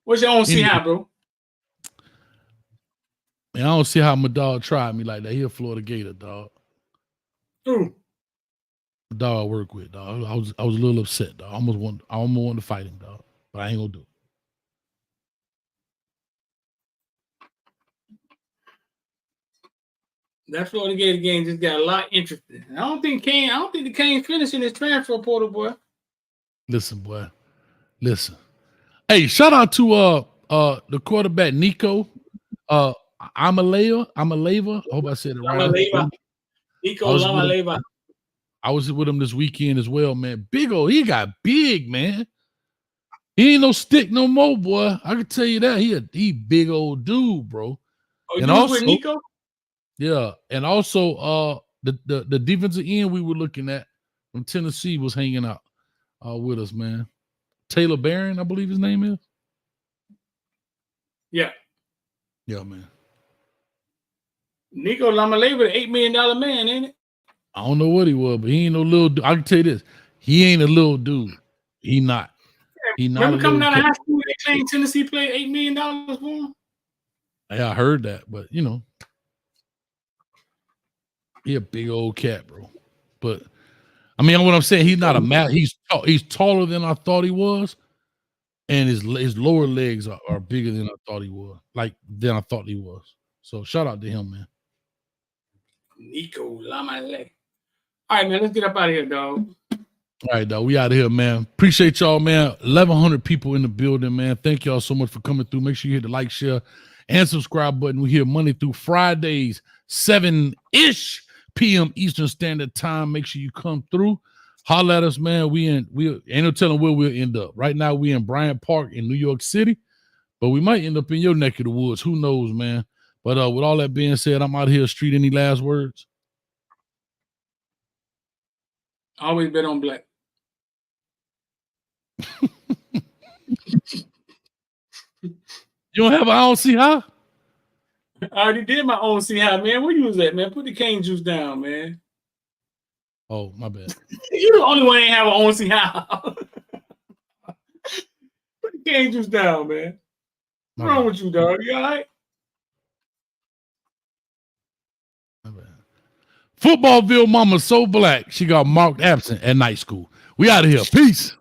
What's your own see how, bro? Man, I don't see how my dog tried me like that. He a Florida Gator, dog. Ooh. The dog I work with, dog. I was a little upset, dog. I almost wanted to fight him, dog. But I ain't gonna do it. That Florida Gator game just got a lot interesting. I don't think the Canes finishing this transfer portal, boy. Listen, boy. Listen. Hey, shout out to the quarterback Nico. Amaleva. I hope I said it right. Nico Lamaleva. I was with him this weekend as well, man. He got big, man. He ain't no stick no more, boy. I can tell you that. He big old dude, bro. Oh, and you also, with Nico? Yeah, and also the defensive end we were looking at from Tennessee was hanging out with us, man. Taylor Barron, I believe his name is. Yeah. Yeah, man. Nico Lamaleva, the $8 million man, ain't it? I don't know what he was, but he ain't no little dude. I can tell you this. He ain't a little dude. He not. He not Remember a coming little out of high school, they claimed Tennessee paid $8 million for him? Yeah, I heard that, but you know, he a big old cat, bro. But I mean, what I'm saying, he's not a he's taller than I thought he was, and his lower legs are bigger than I thought he was. So shout out to him, man. Nico Lamaleva. All right, man, let's get up out of here, dog. All right, dog. We out of here, man. Appreciate y'all, man. 1,100 people in the building, man. Thank y'all so much for coming through. Make sure you hit the like, share, and subscribe button. We here Monday through Fridays, 7-ish p.m. Eastern Standard Time. Make sure you come through. Holler at us, man. We ain't no telling where we'll end up. Right now, we in Bryant Park in New York City, but we might end up in your neck of the woods. Who knows, man? But with all that being said, I'm out here. Street, any last words? Always bet on black. You don't have an I don't see how? I already did my own see how, man. Where you was at, man? Put the cane juice down, man. Oh, my bad. You the only one ain't have an own see how. Put the cane juice down, man. What's wrong with you, dog? You all right? My bad. Footballville mama so black, she got marked absent at night school. We out of here. Peace.